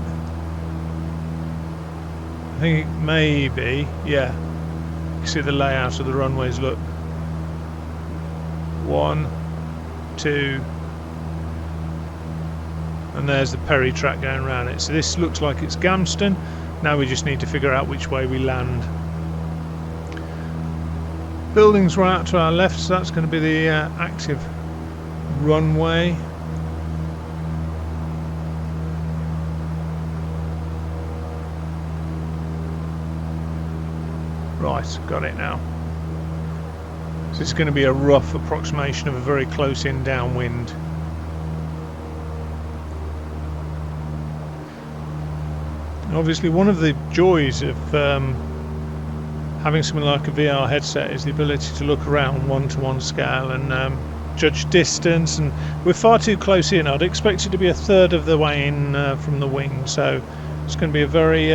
I think it may be, yeah. You can see the layout of the runways, look. 1, 2, and there's the Perry track going around it. So this looks like it's Gamston. Now we just need to figure out which way we land. Buildings right out to our left, so that's going to be the active runway. Right, got it now. So it's going to be a rough approximation of a very close in downwind. Obviously one of the joys of having something like a VR headset is the ability to look around one-to-one scale and judge distance, and we're far too close in. I'd expect it to be a third of the way in from the wing, so it's going to be a very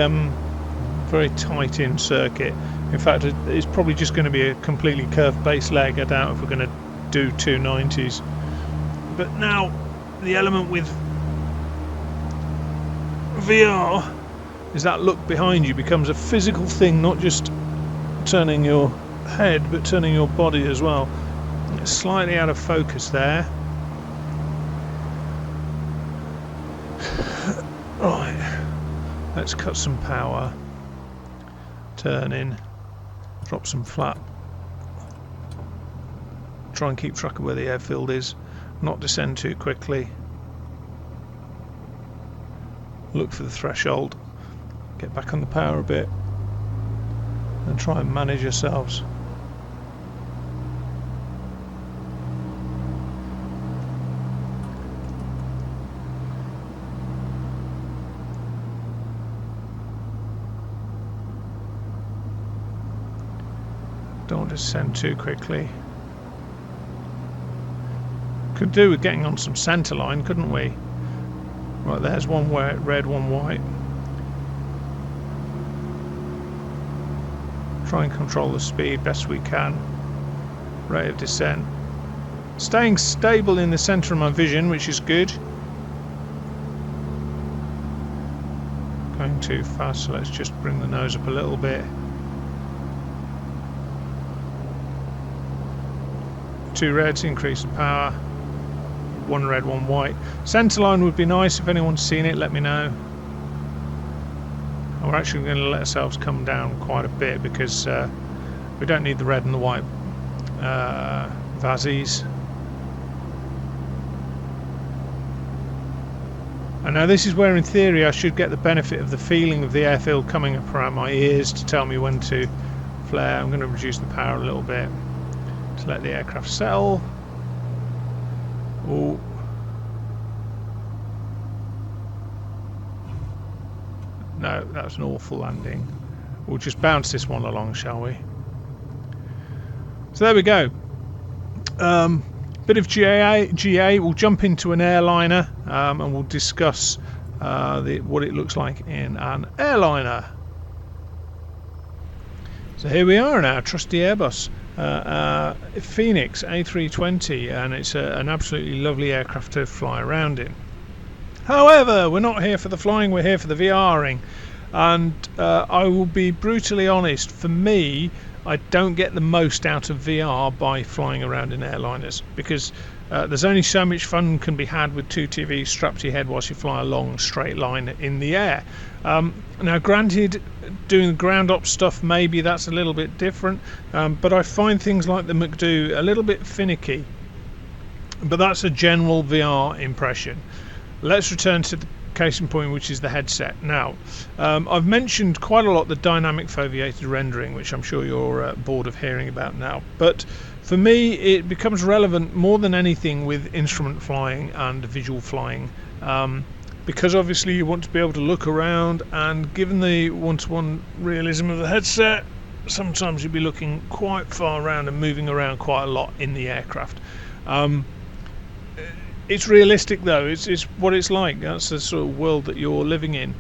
very tight in circuit. In fact, it's probably just going to be a completely curved base leg. I doubt if we're going to do 290s. But now the element with VR is that look behind you becomes a physical thing, not just turning your head but turning your body as well. It's slightly out of focus there. Right, let's cut some power, turn in, drop some flap, try and keep track of where the airfield is, not descend too quickly, look for the threshold, get back on the power a bit and try and manage yourselves. Don't descend too quickly. Could do with getting on some centre line, couldn't we? Right, there's one red, one white. Try and control the speed best we can. Rate of descent. Staying stable in the centre of my vision, which is good. Going too fast, so let's just bring the nose up a little bit. 2 reds, increase the power. 1 red, 1 white. Centre line would be nice. If anyone's seen it, let me know. And we're actually going to let ourselves come down quite a bit because we don't need the red and the white Vazis. And now this is where in theory I should get the benefit of the feeling of the airfield coming up around my ears to tell me when to flare. I'm going to reduce the power a little bit to let the aircraft settle. Oh. No, that was an awful landing. We'll just bounce this one along, shall we? So there we go. Bit of GA. We'll jump into an airliner and we'll discuss what it looks like in an airliner. So here we are in our trusty Airbus. Phoenix A320, and it's an absolutely lovely aircraft to fly around in. However, we're not here for the flying, we're here for the VRing, and I will be brutally honest, for me I don't get the most out of VR by flying around in airliners, because there's only so much fun can be had with 2 TVs strapped to your head whilst you fly a long straight line in the air. Now granted, doing the ground op stuff, maybe that's a little bit different, but I find things like the McDo a little bit finicky, but that's a general VR impression. Let's return to the case in point, which is the headset. Now I've mentioned quite a lot the dynamic foveated rendering, which I'm sure you're bored of hearing about now, but for me it becomes relevant more than anything with instrument flying and visual flying, because obviously you want to be able to look around, and given the one-to-one realism of the headset, sometimes you'll be looking quite far around and moving around quite a lot in the aircraft. It's realistic though, it's what it's like. That's the sort of world that you're living in.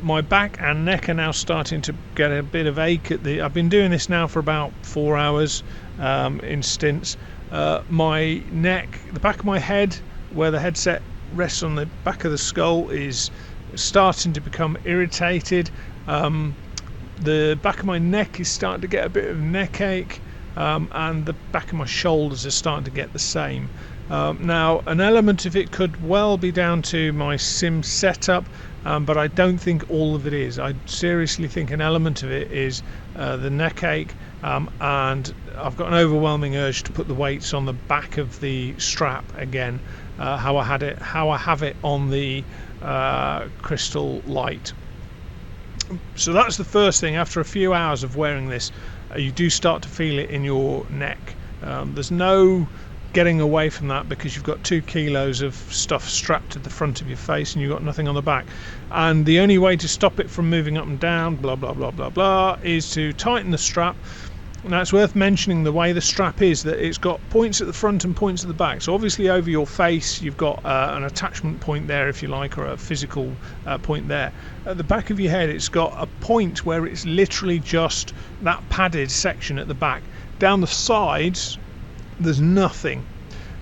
My back and neck are now starting to get a bit of ache I've been doing this now for about 4 hours in stints. My neck, the back of my head, where the headset rests on the back of the skull, is starting to become irritated. The back of my neck is starting to get a bit of neck ache, and the back of my shoulders are starting to get the same. Now, an element of it could well be down to my sim setup, but I don't think all of it is. I seriously think an element of it is the neck ache, and I've got an overwhelming urge to put the weights on the back of the strap again, how I have it on the Crystal Lite. So that's the first thing. After a few hours of wearing this, you do start to feel it in your neck. There's no getting away from that, because you've got 2 kilos of stuff strapped to the front of your face and you've got nothing on the back, and the only way to stop it from moving up and down, blah blah blah blah blah, is to tighten the strap. Now it's worth mentioning the way the strap is, that it's got points at the front and points at the back. So obviously over your face you've got an attachment point there, if you like, or a physical point there. At the back of your head it's got a point where it's literally just that padded section at the back. Down the sides there's nothing,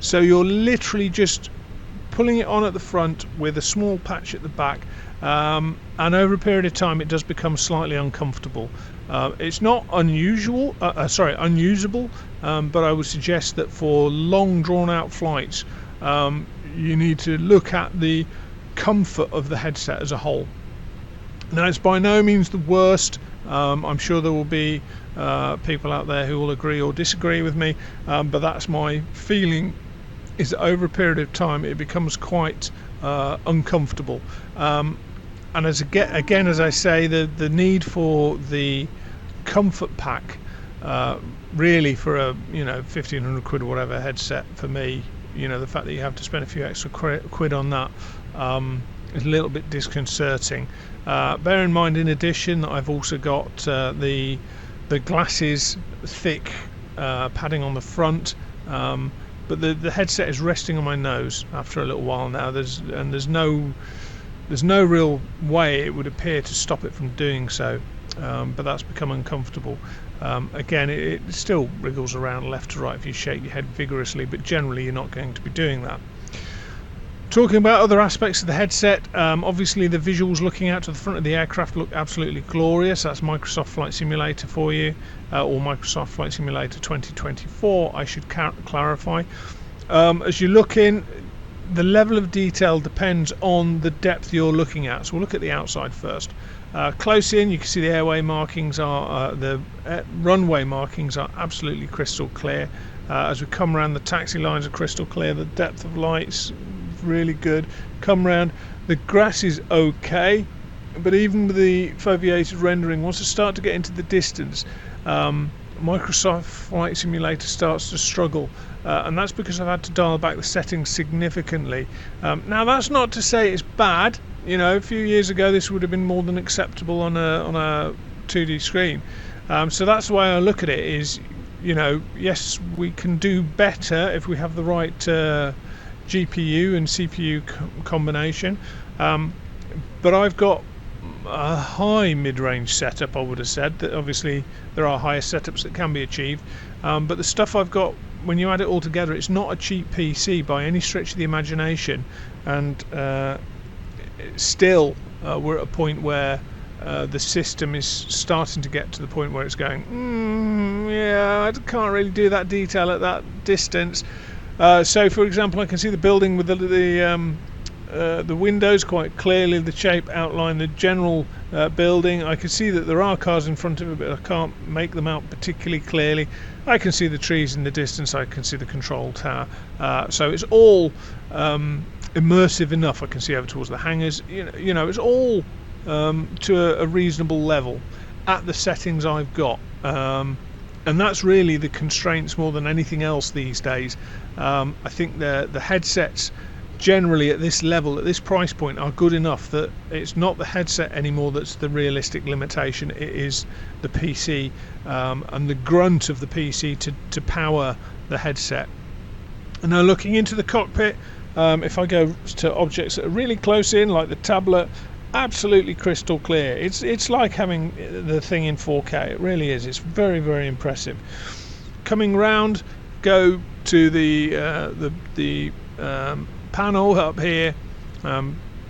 so you're literally just pulling it on at the front with a small patch at the back, and over a period of time it does become slightly uncomfortable. It's not unusable, but I would suggest that for long drawn out flights you need to look at the comfort of the headset as a whole. Now, it's by no means the worst. I'm sure there will be people out there who will agree or disagree with me, but that's my feeling, is that over a period of time it becomes quite uncomfortable. And as I say, the need for the comfort pack, really for a 1,500 quid or whatever headset, for me, the fact that you have to spend a few extra quid on that is a little bit disconcerting. Bear in mind, in addition, that I've also got the glasses thick padding on the front, but the headset is resting on my nose after a little while now. There's no real way, it would appear, to stop it from doing so, but that's become uncomfortable. Again, it still wriggles around left to right if you shake your head vigorously, but generally you're not going to be doing that. Talking about other aspects of the headset, obviously the visuals looking out to the front of the aircraft look absolutely glorious. That's Microsoft Flight Simulator for you, or Microsoft Flight Simulator 2024, I should clarify. As you look in, the level of detail depends on the depth you're looking at. So we'll look at the outside first. Close in, you can see the airway markings are, the runway markings are absolutely crystal clear. As we come around, the taxi lines are crystal clear. The depth of light's really good. Come round, the grass is okay, but even with the foveated rendering, once I start to get into the distance, Microsoft Flight Simulator starts to struggle, and that's because I've had to dial back the settings significantly. Now, that's not to say it's bad. A few years ago this would have been more than acceptable on a 2D screen. So that's the way I look at it, is, yes, we can do better if we have the right GPU and CPU combination, but I've got a high mid-range setup. I would have said that obviously there are higher setups that can be achieved, but the stuff I've got, when you add it all together, it's not a cheap PC by any stretch of the imagination, and still we're at a point where the system is starting to get to the point where it's going, yeah, I can't really do that detail at that distance. So, for example, I can see the building with the windows quite clearly, the shape outline, the general building. I can see that there are cars in front of it, but I can't make them out particularly clearly. I can see the trees in the distance. I can see the control tower. So it's all immersive enough. I can see over towards the hangars. It's all to a reasonable level at the settings I've got. And that's really the constraints more than anything else these days. I think the headsets generally at this level, at this price point, are good enough that it's not the headset anymore that's the realistic limitation. It is the PC and the grunt of the PC to power the headset. And now, looking into the cockpit, if I go to objects that are really close in, like the tablet, absolutely crystal clear. It's like having the thing in 4K. It really is. It's very, very impressive. Coming round, go to the panel up here.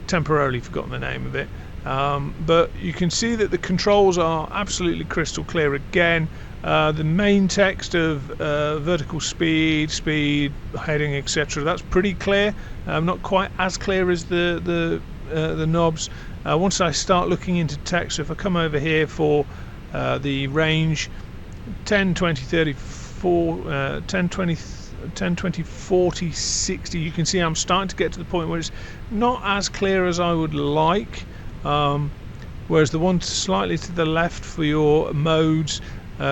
Temporarily forgotten the name of it, but you can see that the controls are absolutely crystal clear again. The main text of vertical speed, heading, etc., that's pretty clear. Not quite as clear as the knobs. Once I start looking into text, so if I come over here for the range 10, 20, 30, 10, 20, 10, 20, 40, 60, you can see I'm starting to get to the point where it's not as clear as I would like, whereas the one slightly to the left for your modes,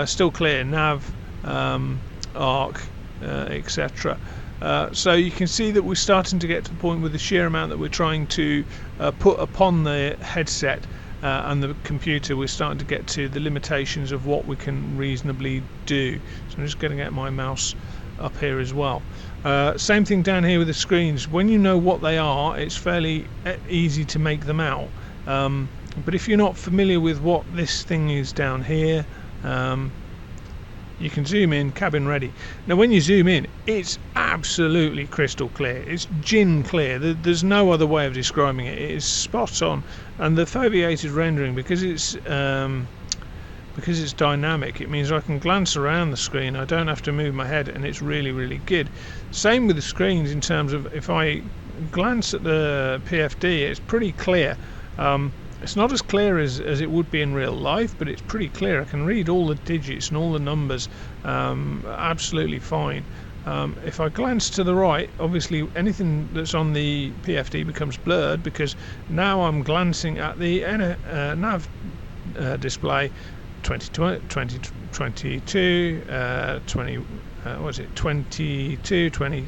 still clear, nav, arc, etc. So you can see that we're starting to get to the point with the sheer amount that we're trying to put upon the headset and the computer, we're starting to get to the limitations of what we can reasonably do. So I'm just going to get my mouse up here as well. Same thing down here with the screens. When you know what they are, it's fairly easy to make them out. But if you're not familiar with what this thing is down here, You can zoom in, cabin ready. Now when you zoom in, it's absolutely crystal clear. It's gin clear. There's no other way of describing it. It is spot on. And the foveated rendering, because it's dynamic, it means I can glance around the screen. I don't have to move my head, and it's really, really good. Same with the screens in terms of if I glance at the PFD, it's pretty clear. It's not as clear as it would be in real life, but it's pretty clear. I can read all the digits and all the numbers absolutely fine. If I glance to the right, obviously anything that's on the PFD becomes blurred, because now I'm glancing at the nav display. 22, 20, what was it, 22, 20,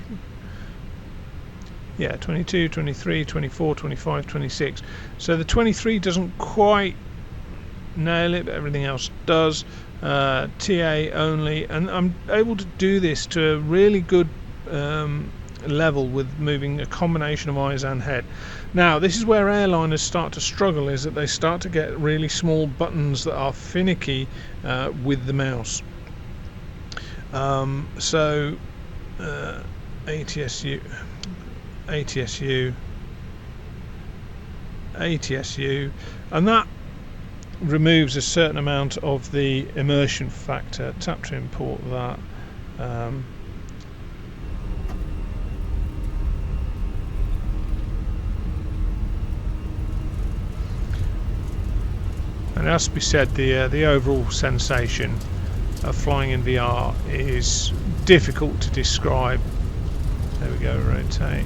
yeah, 22, 23, 24, 25, 26. So the 23 doesn't quite nail it, but everything else does. TA only, and I'm able to do this to a really good level with moving a combination of eyes and head. Now this is where airliners start to struggle, is that they start to get really small buttons that are finicky with the mouse. So ATSU, and that removes a certain amount of the immersion factor. Tap to import that. And it has to be said, the overall sensation of flying in VR is difficult to describe. There we go, rotate.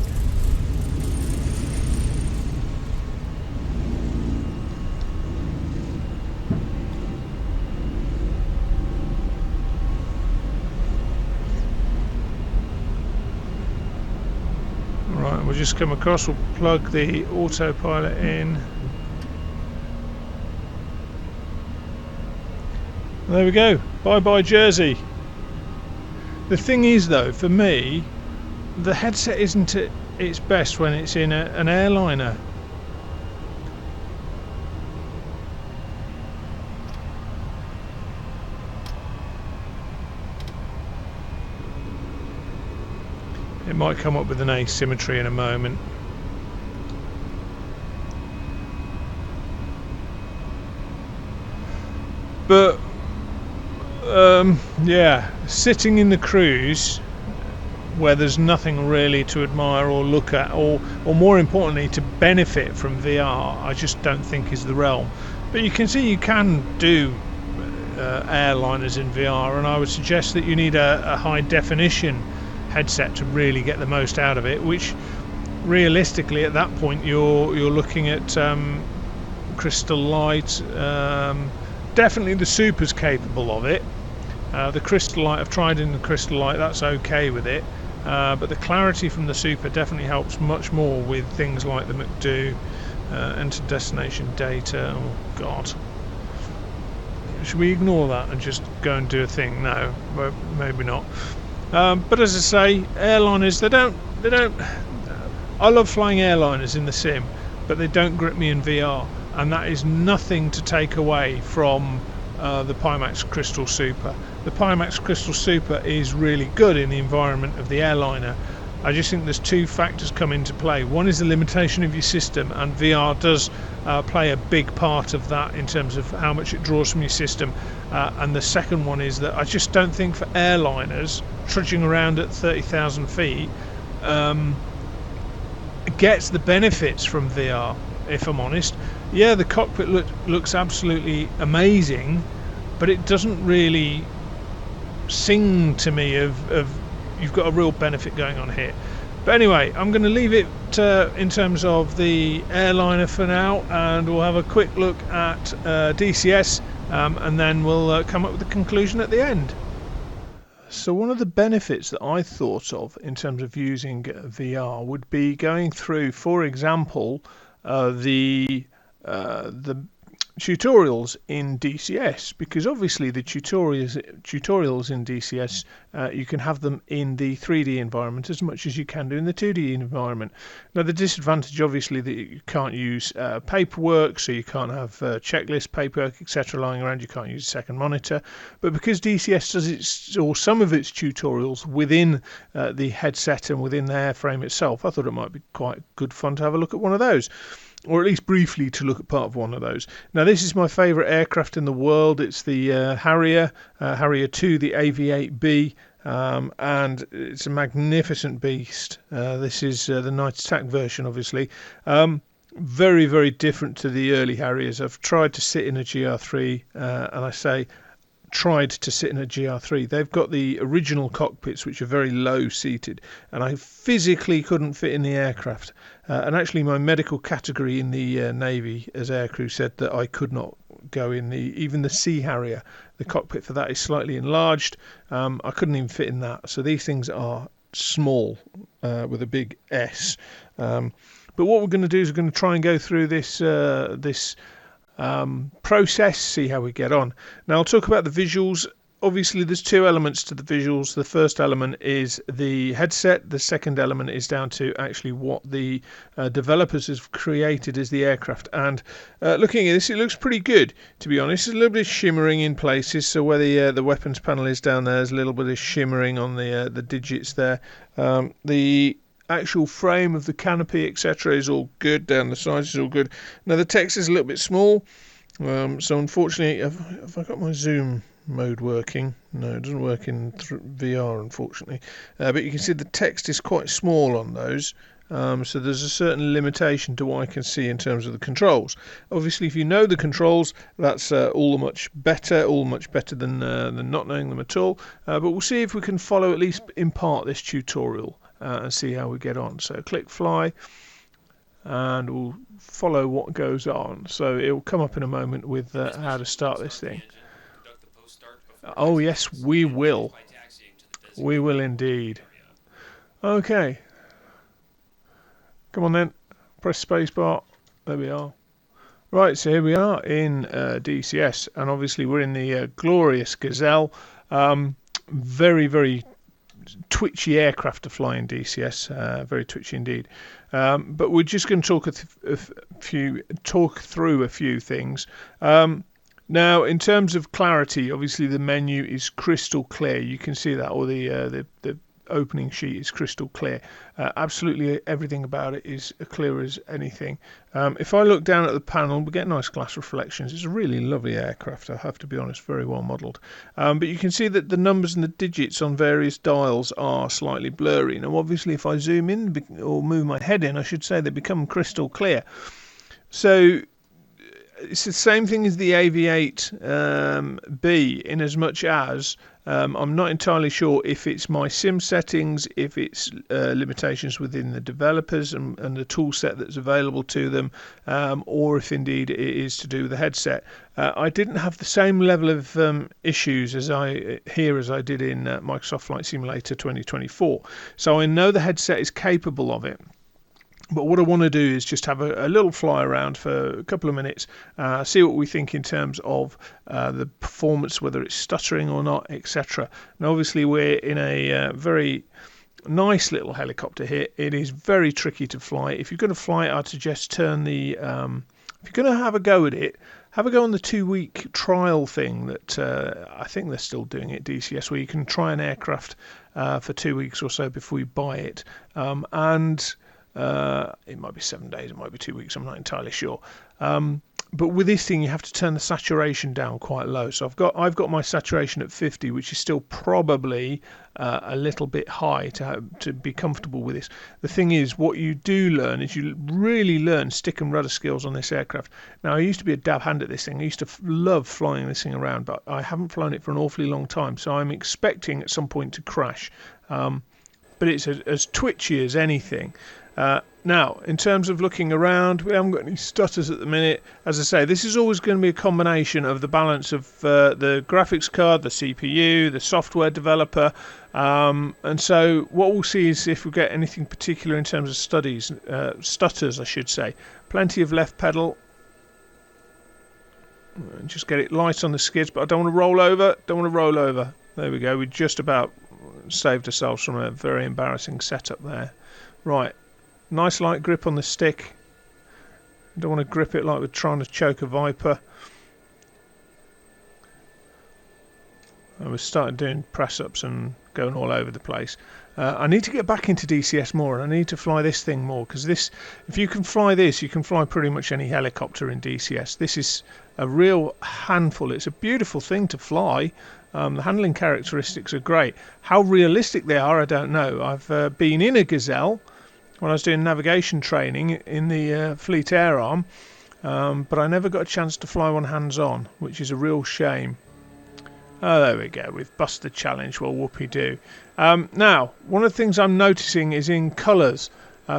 Right, we'll just come across, we'll plug the autopilot in. There we go, bye bye Jersey. The thing is though, for me, the headset isn't at its best when it's in an airliner. It might come up with an asymmetry in a moment. But yeah, sitting in the cruise where there's nothing really to admire or look at, or more importantly to benefit from VR, I just don't think is the realm. But you can see you can do airliners in VR, and I would suggest that you need a high definition headset to really get the most out of it, which realistically at that point you're looking at Crystal Lite. Definitely the Super's capable of it. The Crystal Lite, I've tried in the Crystal Lite, that's okay with it, but the clarity from the Super definitely helps much more with things like the M.2, enter destination data. Oh god, should we ignore that and just go and do a thing? No, well, maybe not. But as I say, airliners, they don't I love flying airliners in the sim, but they don't grip me in VR, and that is nothing to take away from the Pimax Crystal Super. The Pimax Crystal Super is really good in the environment of the airliner. I just think there's two factors come into play. One is the limitation of your system, and VR does play a big part of that in terms of how much it draws from your system. And the second one is that I just don't think for airliners trudging around at 30,000 feet gets the benefits from VR, if I'm honest. Yeah, the cockpit looks absolutely amazing, but it doesn't really sing to me of you've got a real benefit going on here. But anyway, I'm going to leave it in terms of the airliner for now, and we'll have a quick look at DCS, and then we'll come up with a conclusion at the end. So one of the benefits that I thought of in terms of using VR would be going through, for example, the tutorials in DCS, because obviously the tutorials in DCS, you can have them in the 3D environment as much as you can do in the 2D environment. Now the disadvantage obviously that you can't use paperwork, so you can't have checklist paperwork etc lying around, you can't use a second monitor, but because DCS does its, or some of its tutorials within the headset and within the airframe itself, I thought it might be quite good fun to have a look at one of those, or at least briefly to look at part of one of those. Now this is my favourite aircraft in the world. It's the Harrier 2, the AV8B, and it's a magnificent beast. This is the night attack version, obviously. Very, very different to the early Harriers. I've tried to sit in a GR3, and I say tried to sit in a GR3. They've got the original cockpits, which are very low seated, and I physically couldn't fit in the aircraft. And actually my medical category in the Navy as aircrew said that I could not go in even the Sea Harrier. The cockpit for that is slightly enlarged. I couldn't even fit in that. So these things are small with a big S. But what we're going to do is we're going to try and go through this process, see how we get on. Now I'll talk about the visuals. Obviously there's two elements to the visuals. The first element is the headset. The second element is down to actually what the developers have created as the aircraft. And looking at this, it looks pretty good, to be honest. It's a little bit shimmering in places, so where the weapons panel is down there's a little bit of shimmering on the digits there. The actual frame of the canopy etc is all good, down the sides is all good. Now the text is a little bit small, so unfortunately have I got my zoom mode working? No, it doesn't work in VR unfortunately, but you can see the text is quite small on those, so there's a certain limitation to what I can see in terms of the controls. Obviously if you know the controls, that's all much better than not knowing them at all, but we'll see if we can follow at least in part this tutorial and see how we get on. So click fly and we'll follow what goes on. So it will come up in a moment with how to start this thing. Oh yes, we will indeed. Okay, come on then, press spacebar. There we are. Right, so here we are in DCS, and obviously we're in the glorious Gazelle. Very, very twitchy aircraft to fly in DCS, very twitchy indeed. But we're just going to talk through a few things. Now, in terms of clarity, obviously the menu is crystal clear. You can see that, or the opening sheet is crystal clear. Absolutely everything about it is clear as anything. If I look down at the panel, we get nice glass reflections. It's a really lovely aircraft, I have to be honest, very well modelled. But you can see that the numbers and the digits on various dials are slightly blurry. Now obviously if I zoom in, or move my head in I should say, they become crystal clear. So it's the same thing as the AV8B, in as much as I'm not entirely sure if it's my sim settings, if it's limitations within the developers and the tool set that's available to them, or if indeed it is to do with the headset. I didn't have the same level of issues as I did in Microsoft Flight Simulator 2024. So I know the headset is capable of it. But what I want to do is just have a little fly around for a couple of minutes, see what we think in terms of the performance, whether it's stuttering or not, etc. Now obviously we're in a very nice little helicopter here. It is very tricky to fly. If you're going to fly it, I'd suggest turn the... if you're going to have a go at it, have a go on the 2-week trial thing that I think they're still doing at DCS, where you can try an aircraft for 2 weeks or so before you buy it. It might be 7 days, it might be 2 weeks, I'm not entirely sure. But with this thing you have to turn the saturation down quite low. So I've got my saturation at 50, which is still probably a little bit high to be comfortable with this. The thing is, what you do learn is you really learn stick and rudder skills on this aircraft. Now I used to be a dab hand at this thing. I used to love flying this thing around, but I haven't flown it for an awfully long time, so I'm expecting at some point to crash. But it's as twitchy as anything. Now, in terms of looking around, we haven't got any stutters at the minute. As I say, this is always going to be a combination of the balance of the graphics card, the CPU, the software developer. And so what we'll see is if we get anything particular in terms of stutters, I should say. Plenty of left pedal. Just get it light on the skids, but I don't want to roll over. Don't want to roll over. There we go. We just about saved ourselves from a very embarrassing setup there. Right, nice light grip on the stick. Don't want to grip it like we're trying to choke a viper. And we started doing press-ups and going all over the place. I need to get back into DCS more, and I need to fly this thing more, because this, if you can fly this, you can fly pretty much any helicopter in DCS. This is a real handful. It's a beautiful thing to fly. The handling characteristics are great. How realistic they are, I don't know. I've been in a Gazelle when I was doing navigation training in the Fleet Air Arm, but I never got a chance to fly one hands-on, which is a real shame. Oh, there we go. We've bust the challenge. Well, whoopee-doo. Now, one of the things I'm noticing is in colours.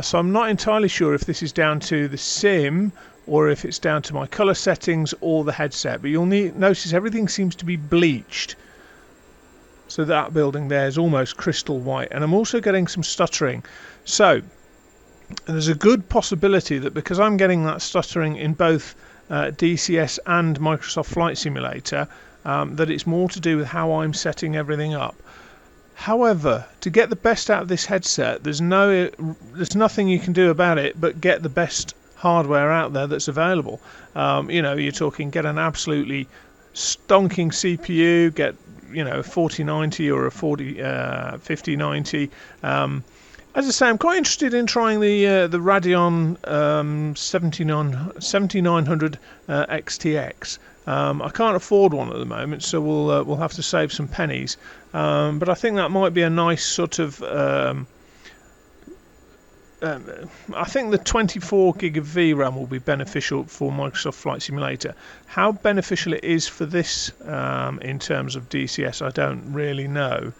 So I'm not entirely sure if this is down to the sim or if it's down to my colour settings or the headset. But you'll notice everything seems to be bleached. So that building there is almost crystal white. And I'm also getting some stuttering. So there's a good possibility that because I'm getting that stuttering in both DCS and Microsoft Flight Simulator, that it's more to do with how I'm setting everything up. However, to get the best out of this headset, there's nothing you can do about it but get the best hardware out there that's available. You know, you're talking get an absolutely stonking CPU, get, you know, a 4090 or a 5090. As I say, I'm quite interested in trying the Radeon 7900 XTX. I can't afford one at the moment, so we'll have to save some pennies. But I think that might be a nice sort of. I think the 24 gig of VRAM will be beneficial for Microsoft Flight Simulator. How beneficial it is for this in terms of DCS, I don't really know.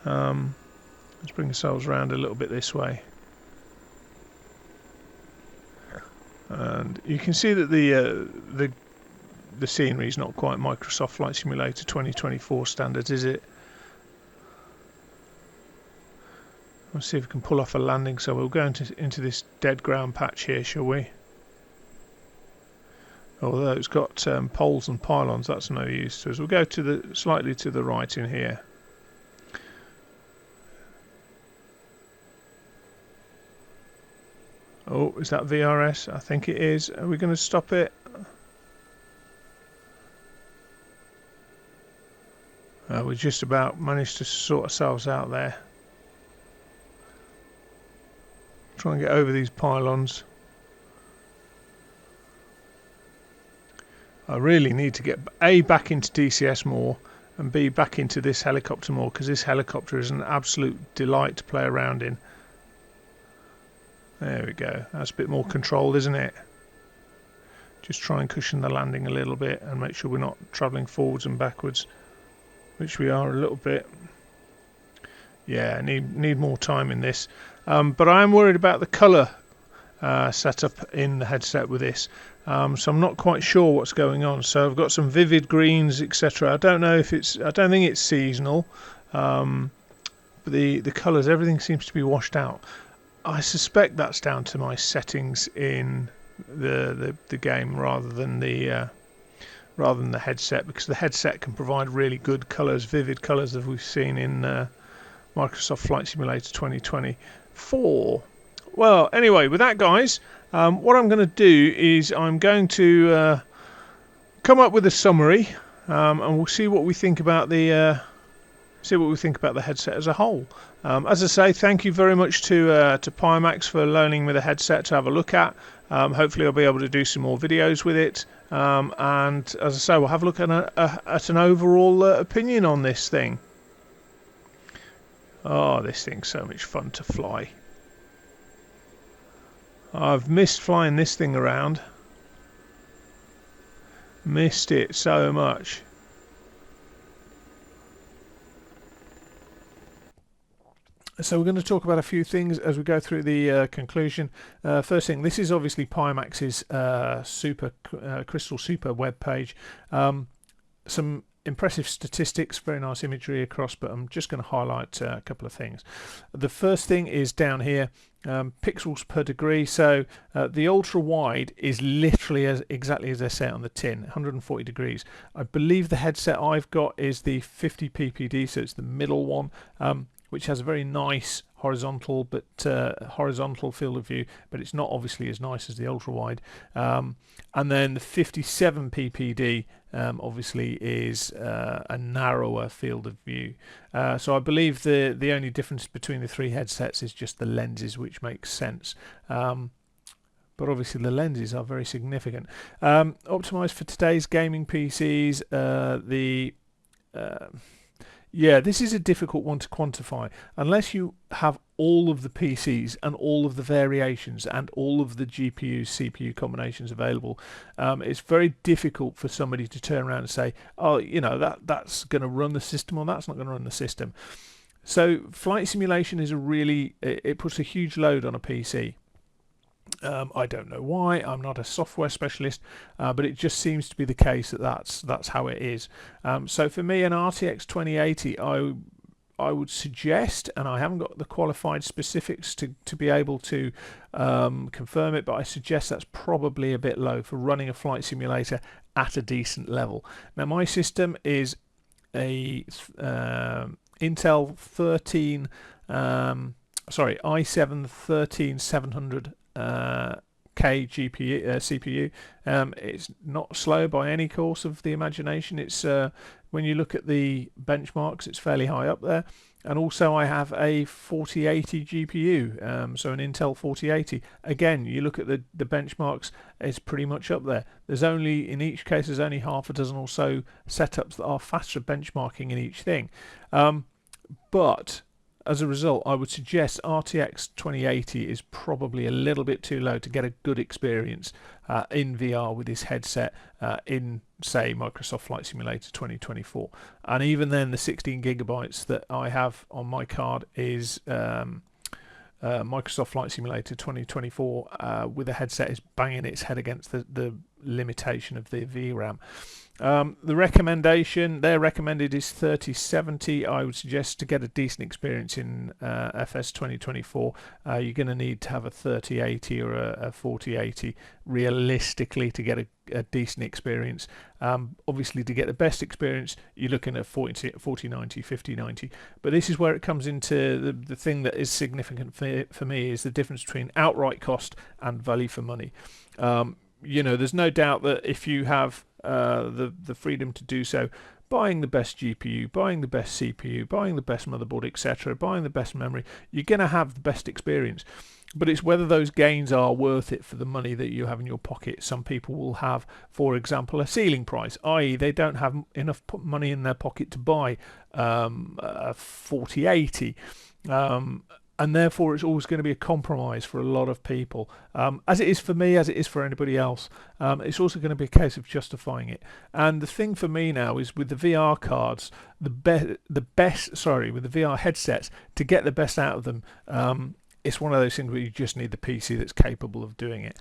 Let's bring ourselves around a little bit this way. And you can see that the scenery is not quite Microsoft Flight Simulator 2024 standards, is it? Let's see if we can pull off a landing. So we'll go into this dead ground patch here, shall we? Although it's got poles and pylons, that's no use to us. We'll go to the slightly to the right in here. Oh, is that VRS? I think it is. Are we going to stop it? We just about managed to sort ourselves out there. Try and get over these pylons. I really need to get A, back into DCS more, and B, back into this helicopter more, because this helicopter is an absolute delight to play around in. There we go. That's a bit more controlled, isn't it? Just try and cushion the landing a little bit and make sure we're not travelling forwards and backwards, which we are a little bit. Yeah, need more time in this. But I am worried about the colour setup in the headset with this. So I'm not quite sure what's going on. So I've got some vivid greens, etc. I don't know if it's. I don't think it's seasonal. But the colours, everything seems to be washed out. I suspect that's down to my settings in the game rather than the headset, because the headset can provide really good colours, vivid colours that we've seen in Microsoft Flight Simulator 2024. Well, anyway, with that, guys, what I'm going to do is I'm going to come up with a summary, and we'll see what we think about the headset as a whole. As I say, thank you very much to Pimax for loaning me the headset to have a look at. Hopefully I'll be able to do some more videos with it. And as I say, we'll have a look at an overall opinion on this thing. Oh, this thing's so much fun to fly. I've missed flying this thing around. Missed it so much. So we're going to talk about a few things as we go through the conclusion. First thing, this is obviously Pimax's Crystal Super web page. Some impressive statistics, very nice imagery across, but I'm just going to highlight a couple of things. The first thing is down here, pixels per degree. So the ultra wide is literally exactly as they say it on the tin, 140 degrees. I believe the headset I've got is the 50 ppd, so it's the middle one, which has a very nice horizontal field of view, but it's not obviously as nice as the ultra wide. And then the 57 ppd obviously is a narrower field of view. So I believe the only difference between the three headsets is just the lenses, which makes sense. But obviously the lenses are very significant. Optimized for today's gaming PCs. Yeah, this is a difficult one to quantify. Unless you have all of the PCs and all of the variations and all of the GPU, CPU combinations available, it's very difficult for somebody to turn around and say, oh, you know, that's going to run the system or that's not going to run the system. So flight simulation is it puts a huge load on a PC. I don't know why. I'm not a software specialist, but it just seems to be the case that that's how it is. So for me, an RTX 2080, I would suggest, and I haven't got the qualified specifics to be able to confirm it, but I suggest that's probably a bit low for running a flight simulator at a decent level. Now my system is a Intel i7 13700 K GPU CPU. It's not slow by any course of the imagination. It's when you look at the benchmarks, it's fairly high up there. And also I have a 4080 GPU, so an Intel 4080. Again, you look at the benchmarks, it's pretty much up there. In each case, there's only half a dozen or so setups that are faster benchmarking in each thing. But as a result, I would suggest RTX 2080 is probably a little bit too low to get a good experience in VR with this headset in, say, Microsoft Flight Simulator 2024. And even then, the 16 gigabytes that I have on my card is Microsoft Flight Simulator 2024 with a headset is banging its head against the limitation of the VRAM. The recommendation, their recommended is 3070. I would suggest to get a decent experience in FS 2024, you're going to need to have a 3080 or a 4080 realistically to get a decent experience. Obviously, to get the best experience, you're looking at 4090, 5090. But this is where it comes into the thing that is significant for me is the difference between outright cost and value for money. You know, there's no doubt that if you have the freedom to do so, buying the best GPU, buying the best CPU, buying the best motherboard, etc., buying the best memory, you're going to have the best experience. But it's whether those gains are worth it for the money that you have in your pocket. Some people will have, for example, a ceiling price, i.e. they don't have enough money in their pocket to buy a 4080. And therefore it's always going to be a compromise for a lot of people, as it is for me, as it is for anybody else. It's also going to be a case of justifying it. And the thing for me now is with the VR cards, with the VR headsets, to get the best out of them, it's one of those things where you just need the PC that's capable of doing it.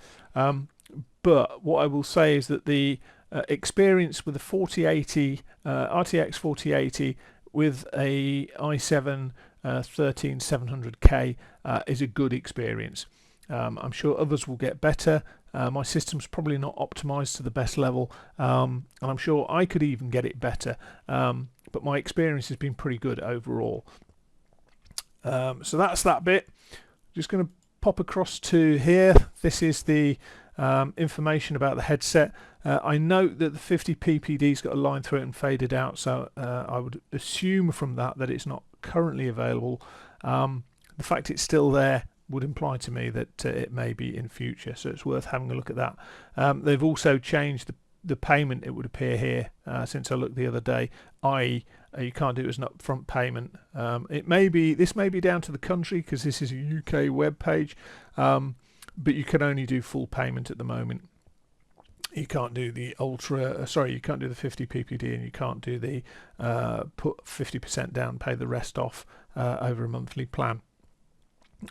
But what I will say is that the experience with the 4080 RTX 4080 with a i7 13700K is a good experience. I'm sure others will get better. My system's probably not optimized to the best level, and I'm sure I could even get it better, but my experience has been pretty good overall. So that's that bit. Just going to pop across to here. This is the information about the headset. I note that the 50 ppd's got a line through it and faded out, so I would assume from that it's not currently available. The fact it's still there would imply to me that it may be in future, so it's worth having a look at that. They've also changed the payment, it would appear here, since I looked the other day, i.e. you can't do it as an upfront payment. This may be down to the country because this is a UK web page, but you can only do full payment at the moment. You can't do the you can't do the 50 ppd, and you can't do the put 50% down, pay the rest off over a monthly plan.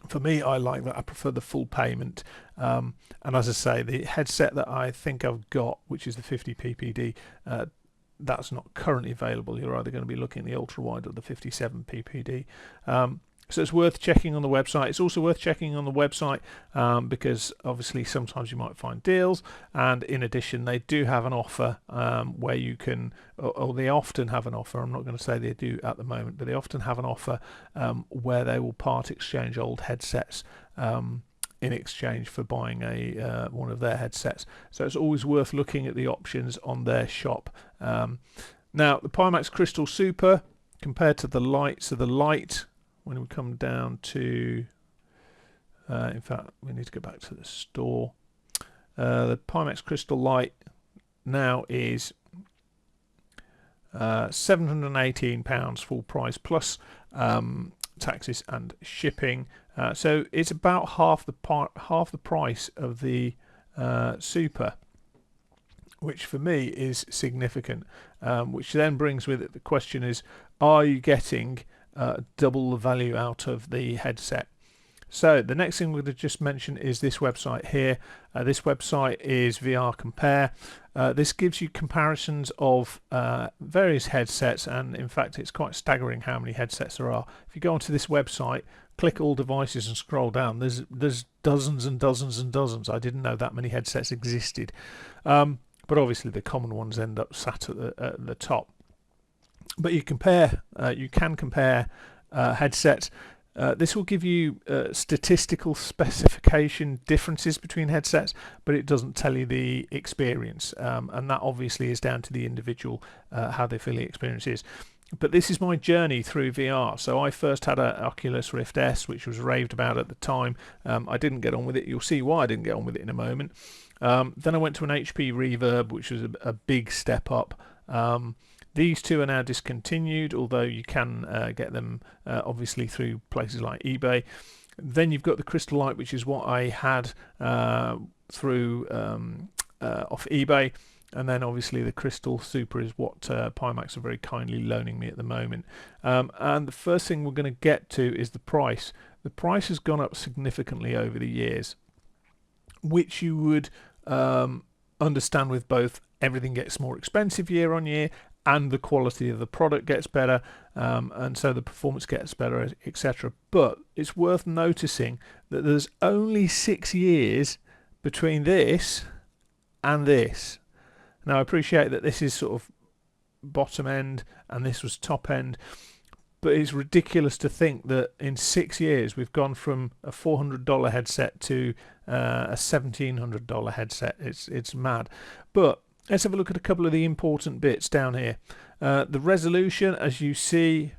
For me, I like that. I prefer the full payment. And as I say, the headset that I think I've got, which is the 50 ppd, that's not currently available. You're either going to be looking at the ultra wide or the 57 ppd. So it's worth checking on the website. It's also worth checking on the website because obviously sometimes you might find deals, and in addition they do have an offer where you can, or they often have an offer, I'm not going to say they do at the moment, but they often have an offer where they will part exchange old headsets in exchange for buying a one of their headsets. So it's always worth looking at the options on their shop. Now the Pimax Crystal Super compared to the Lite, so the Lite, when we come down to, in fact, we need to go back to the store. The Pimax Crystal Lite now is £718 full price plus taxes and shipping. So it's about half the price of the Super, which for me is significant. Which then brings with it the question is, are you getting double the value out of the headset? So the next thing we're going to just mention is this website here. This website is VR Compare. This gives you comparisons of various headsets, and in fact it's quite staggering how many headsets there are. If you go onto this website, click all devices and scroll down, there's dozens and dozens and dozens. I didn't know that many headsets existed, but obviously the common ones end up sat at the top. But you can compare headsets. This will give you statistical specification differences between headsets, but it doesn't tell you the experience, and that obviously is down to the individual, how they feel the experience is. But this is my journey through VR. So I first had an Oculus Rift S, which was raved about at the time. I didn't get on with it. You'll see why I didn't get on with it in a moment. Then I went to an HP Reverb, which was a big step up. These two are now discontinued, although you can get them obviously through places like eBay. Then you've got the Crystal Lite, which is what I had through off eBay. And then obviously the Crystal Super is what Pimax are very kindly loaning me at the moment. And the first thing we're going to get to is the price. The price has gone up significantly over the years, which you would understand with both everything gets more expensive year on year and the quality of the product gets better, and so the performance gets better, etc. But it's worth noticing that there's only 6 years between this and this. Now I appreciate that this is sort of bottom end and this was top end, but it's ridiculous to think that in 6 years we've gone from a $400 headset to a $1,700 headset. It's mad. But let's have a look at a couple of the important bits down here. The resolution, as you see,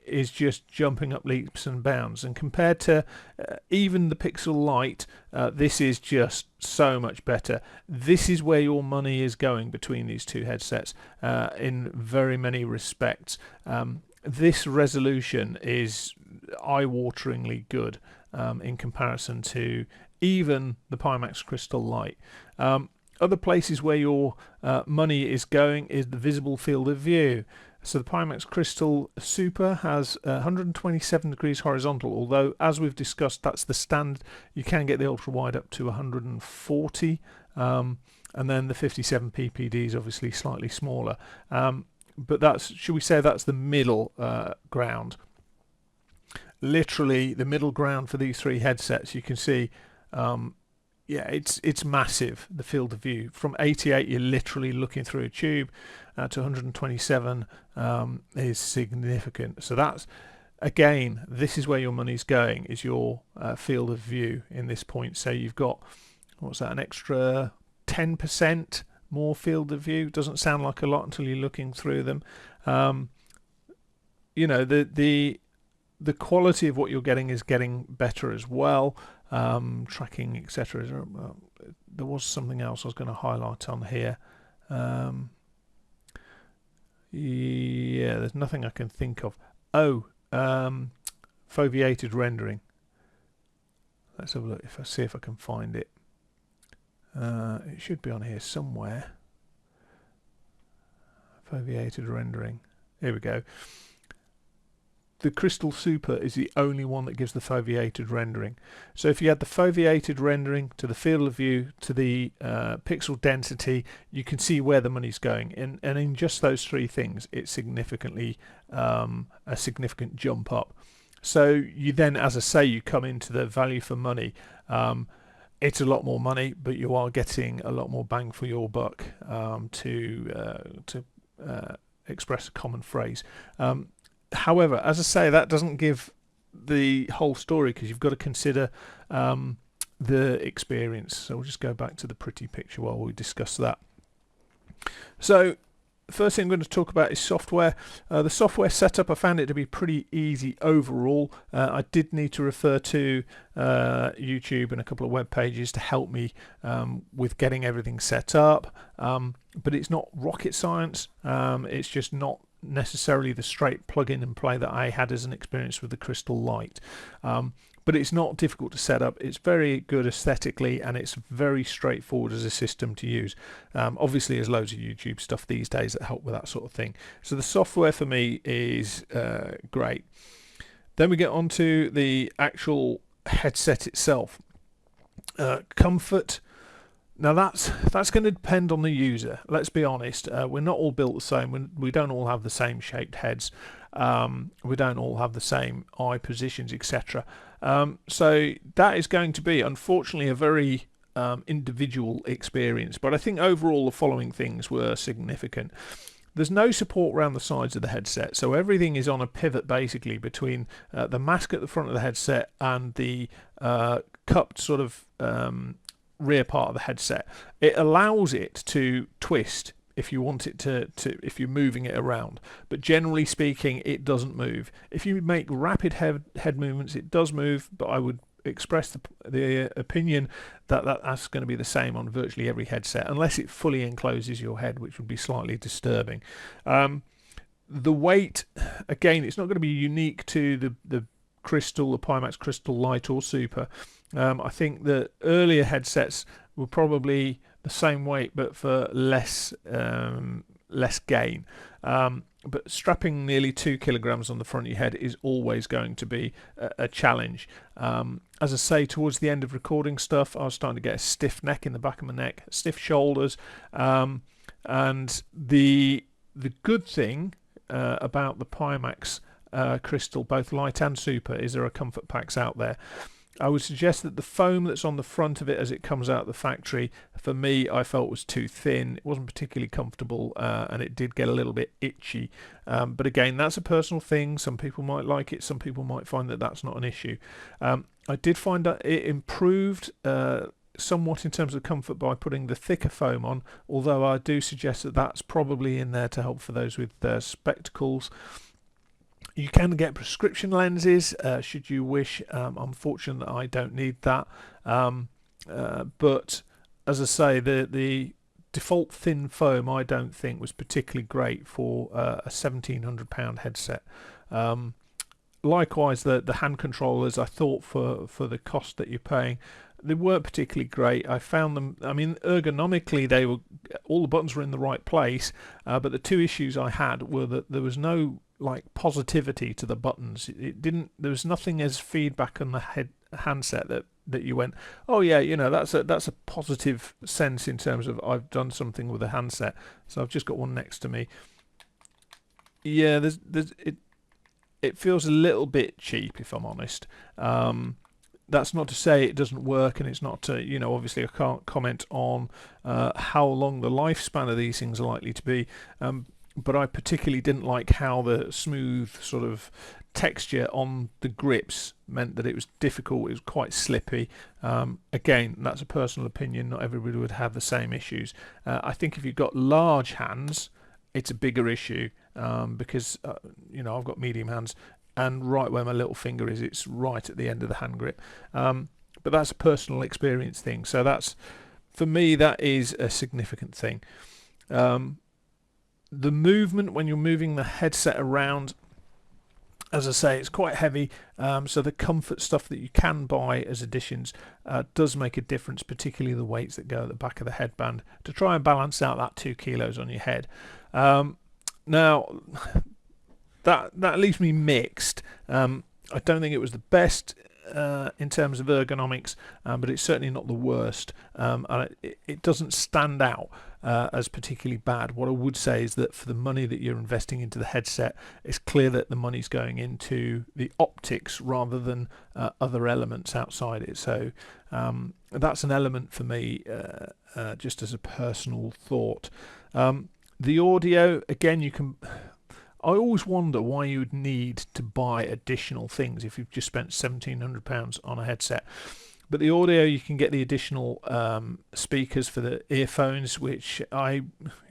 is just jumping up leaps and bounds, and compared to even the Pixel Lite, this is just so much better. This is where your money is going between these two headsets in very many respects. This resolution is eye-wateringly good in comparison to even the Pimax Crystal Lite. Other places where your money is going is the visible field of view. So the Pimax Crystal Super has 127 degrees horizontal, although as we've discussed that's the standard. You can get the ultra wide up to 140, and then the 57 ppd is obviously slightly smaller, but that's, should we say, that's the middle ground. Literally the middle ground for these three headsets. You can see yeah, it's massive, the field of view. From 88 you're literally looking through a tube, to 127 is significant. So that's, again, this is where your money's going, is your field of view in this point. So you've got, what's that, an extra 10% more field of view. Doesn't sound like a lot until you're looking through them. You know, the quality of what you're getting is getting better as well. Tracking, etc. There was something else I was going to highlight on here. Yeah, there's nothing I can think of. Oh, foveated rendering. Let's have a look. If I see if I can find it. It should be on here somewhere. Foveated rendering. Here we go. the Crystal Super is the only one that gives the foveated rendering. So if you add the foveated rendering to the field of view to the pixel density, you can see where the money's going. And in just those three things, it's significantly a significant jump up. So you then, as I say, you come into the value for money. It's a lot more money, but you are getting a lot more bang for your buck, to express a common phrase. However, as I say, that doesn't give the whole story, because you've got to consider the experience. So we'll just go back to the pretty picture while we discuss that. So first thing I'm going to talk about is software. The software setup, I found it to be pretty easy overall. I did need to refer to YouTube and a couple of web pages to help me with getting everything set up, but it's not rocket science. It's just not necessarily the straight plug-in and play that I had as an experience with the Crystal Lite. But it's not difficult to set up. It's very good aesthetically, and it's very straightforward as a system to use. Obviously, there's loads of YouTube stuff these days that help with that sort of thing. So the software for me is great. Then we get on to the actual headset itself. Comfort. Now that's going to depend on the user. Let's be honest. We're not all built the same. We don't all have the same shaped heads. We don't all have the same eye positions, etc. So that is going to be, unfortunately, a very individual experience. But I think overall the following things were significant. There's no support around the sides of the headset, so everything is on a pivot basically between the mask at the front of the headset and the cupped sort of rear part of the headset. It allows it to twist if you want it to if you're moving it around, but generally speaking it doesn't move. If you make rapid head movements, it does move, but I would express the opinion that that's going to be the same on virtually every headset, unless it fully encloses your head, which would be slightly disturbing. The weight, again, it's not going to be unique to the Crystal, the Pimax Crystal Lite or Super. I think the earlier headsets were probably the same weight but for less gain. But strapping nearly 2 kilograms on the front of your head is always going to be a challenge. As I say, towards the end of recording stuff, I was starting to get a stiff neck in the back of my neck, stiff shoulders, and the good thing about the Pimax Crystal, both Lite and Super, is there are comfort packs out there. I would suggest that the foam that's on the front of it as it comes out of the factory, for me, I felt was too thin. It wasn't particularly comfortable, and it did get a little bit itchy. But again, that's a personal thing. Some people might like it. Some people might find that that's not an issue. I did find that it improved somewhat in terms of comfort by putting the thicker foam on, although I do suggest that that's probably in there to help for those with spectacles. You can get prescription lenses should you wish. I'm fortunate that I don't need that. But as I say, the default thin foam I don't think was particularly great for a £1,700 headset. Likewise, the hand controllers, I thought for the cost that you're paying, they weren't particularly great. I found them, I mean, ergonomically they were, all the buttons were in the right place, but the two issues I had were that there was no like positivity to the buttons. It didn't, there was nothing as feedback on the handset that you went, oh yeah, you know, that's a positive sense in terms of I've done something with a handset. So I've just got one next to me. Yeah, it feels a little bit cheap, if I'm honest. That's not to say it doesn't work, and it's not to, you know, obviously I can't comment on how long the lifespan of these things are likely to be, but I particularly didn't like how the smooth sort of texture on the grips meant that it was difficult. It was quite slippy. Again, that's a personal opinion. Not everybody would have the same issues. I think if you've got large hands, it's a bigger issue, because you know, I've got medium hands, and right where my little finger is, it's right at the end of the hand grip. But that's a personal experience thing. So that's, for me, that is a significant thing. The movement when you're moving the headset around, as I say, it's quite heavy, so the comfort stuff that you can buy as additions does make a difference, particularly the weights that go at the back of the headband, to try and balance out that 2 kilos on your head. Now, that leaves me mixed. I don't think it was the best in terms of ergonomics, but it's certainly not the worst, and it doesn't stand out as particularly bad. What I would say is that for the money that you're investing into the headset, it's clear that the money's going into the optics rather than other elements outside it. So that's an element for me, just as a personal thought. The audio, again, you can... I always wonder why you would need to buy additional things if you've just spent £1,700 on a headset. But the audio, you can get the additional speakers for the earphones, which I've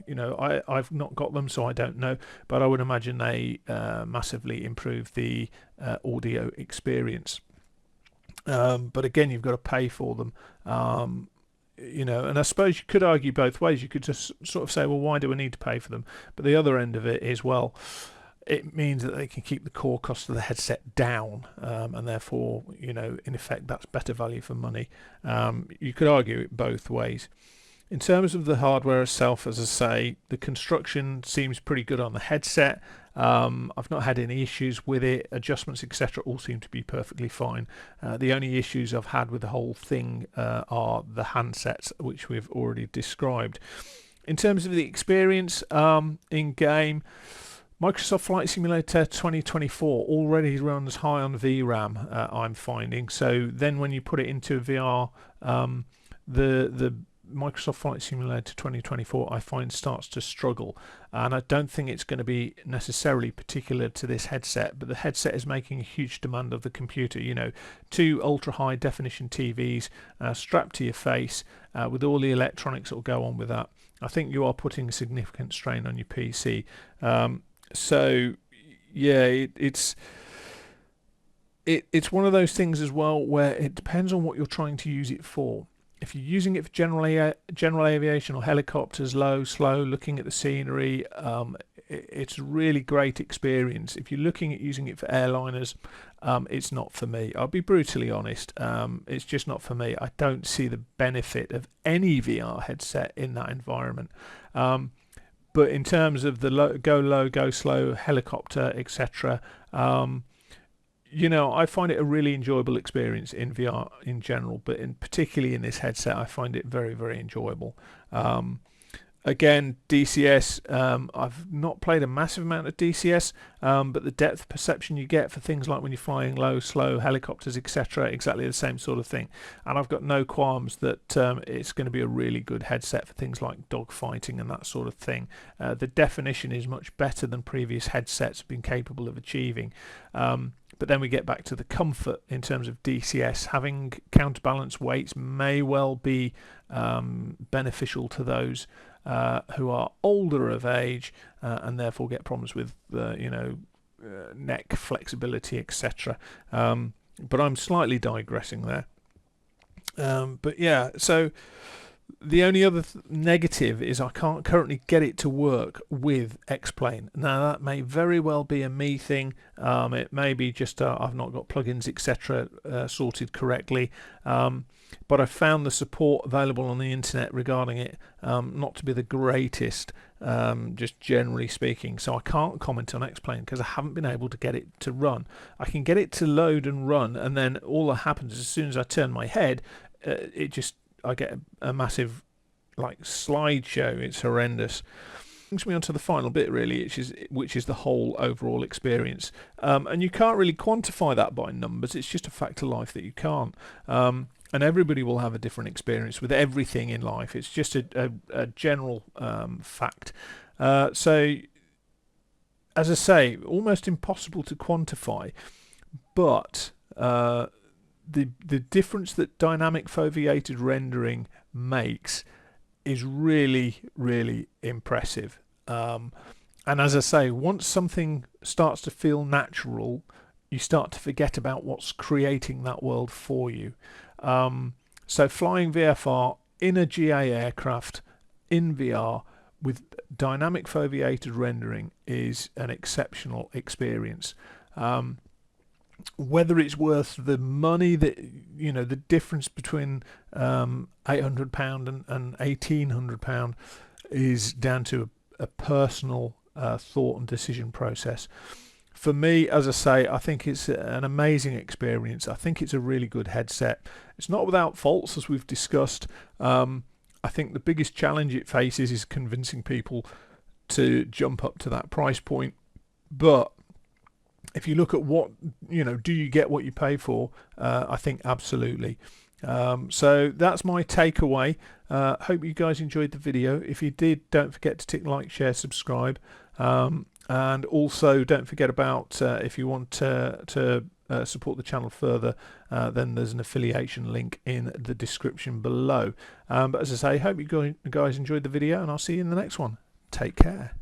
not got them, so I don't know. But I would imagine they massively improve the audio experience. But again, you've got to pay for them. And I suppose you could argue both ways. You could just sort of say, well, why do I need to pay for them? But the other end of it is, well, it means that they can keep the core cost of the headset down, and therefore, in effect, that's better value for money. You could argue it both ways. In terms of the hardware itself, as I say, the construction seems pretty good on the headset. I've not had any issues with it. Adjustments, etc., all seem to be perfectly fine. The only issues I've had with the whole thing are the handsets, which we've already described. In terms of the experience in game, Microsoft Flight Simulator 2024 already runs high on VRAM, I'm finding. So then when you put it into VR, the Microsoft Flight Simulator 2024 I find starts to struggle, and I don't think it's going to be necessarily particular to this headset, but the headset is making a huge demand of the computer. 2 ultra high definition TVs strapped to your face with all the electronics that will go on with that. I think you are putting a significant strain on your PC. So yeah, it's one of those things as well where it depends on what you're trying to use it for. If you're using it for general aviation or helicopters, low, slow, looking at the scenery, it's a really great experience. If you're looking at using it for airliners, it's not for me. I'll be brutally honest. It's just not for me. I don't see the benefit of any VR headset in that environment. But in terms of the go low, go slow, helicopter, etc., I find it a really enjoyable experience in VR in general, but particularly in this headset, I find it very, very enjoyable. Again, DCS, I've not played a massive amount of DCS, but the depth perception you get for things like when you're flying low, slow, helicopters, etc., exactly the same sort of thing. And I've got no qualms that it's going to be a really good headset for things like dogfighting and that sort of thing. The definition is much better than previous headsets have been capable of achieving. But then we get back to the comfort in terms of DCS. Having counterbalance weights may well be beneficial to those who are older of age and therefore get problems with neck flexibility, etc. But I'm slightly digressing there. But yeah, so the only other negative is I can't currently get it to work with X-Plane. Now that may very well be a me thing. It may be just I've not got plugins, etc. Sorted correctly. But I found the support available on the internet regarding it not to be the greatest, just generally speaking. So I can't comment on X-Plane because I haven't been able to get it to run. I can get it to load and run, and then all that happens is as soon as I turn my head, I get a massive slideshow. It's horrendous. Brings me on to the final bit really, which is the whole overall experience. And you can't really quantify that by numbers. It's just a fact of life that you can't. And everybody will have a different experience with everything in life. It's just a general fact. So, as I say, almost impossible to quantify. But the difference that dynamic foveated rendering makes is really, really impressive. And as I say, once something starts to feel natural, you start to forget about what's creating that world for you. So flying VFR in a GA aircraft in VR with dynamic foveated rendering is an exceptional experience. Whether it's worth the money, that the difference between £800 and £1,800 is down to a personal thought and decision process. For me, as I say, I think it's an amazing experience. I think it's a really good headset. It's not without faults, as we've discussed. I think the biggest challenge it faces is convincing people to jump up to that price point. But if you look at what, do you get what you pay for? I think absolutely. So that's my takeaway. Hope you guys enjoyed the video. If you did, don't forget to tick like, share, subscribe. And also don't forget about if you want to support the channel further, then there's an affiliation link in the description below. But as I say, hope you guys enjoyed the video, and I'll see you in the next one. Take care.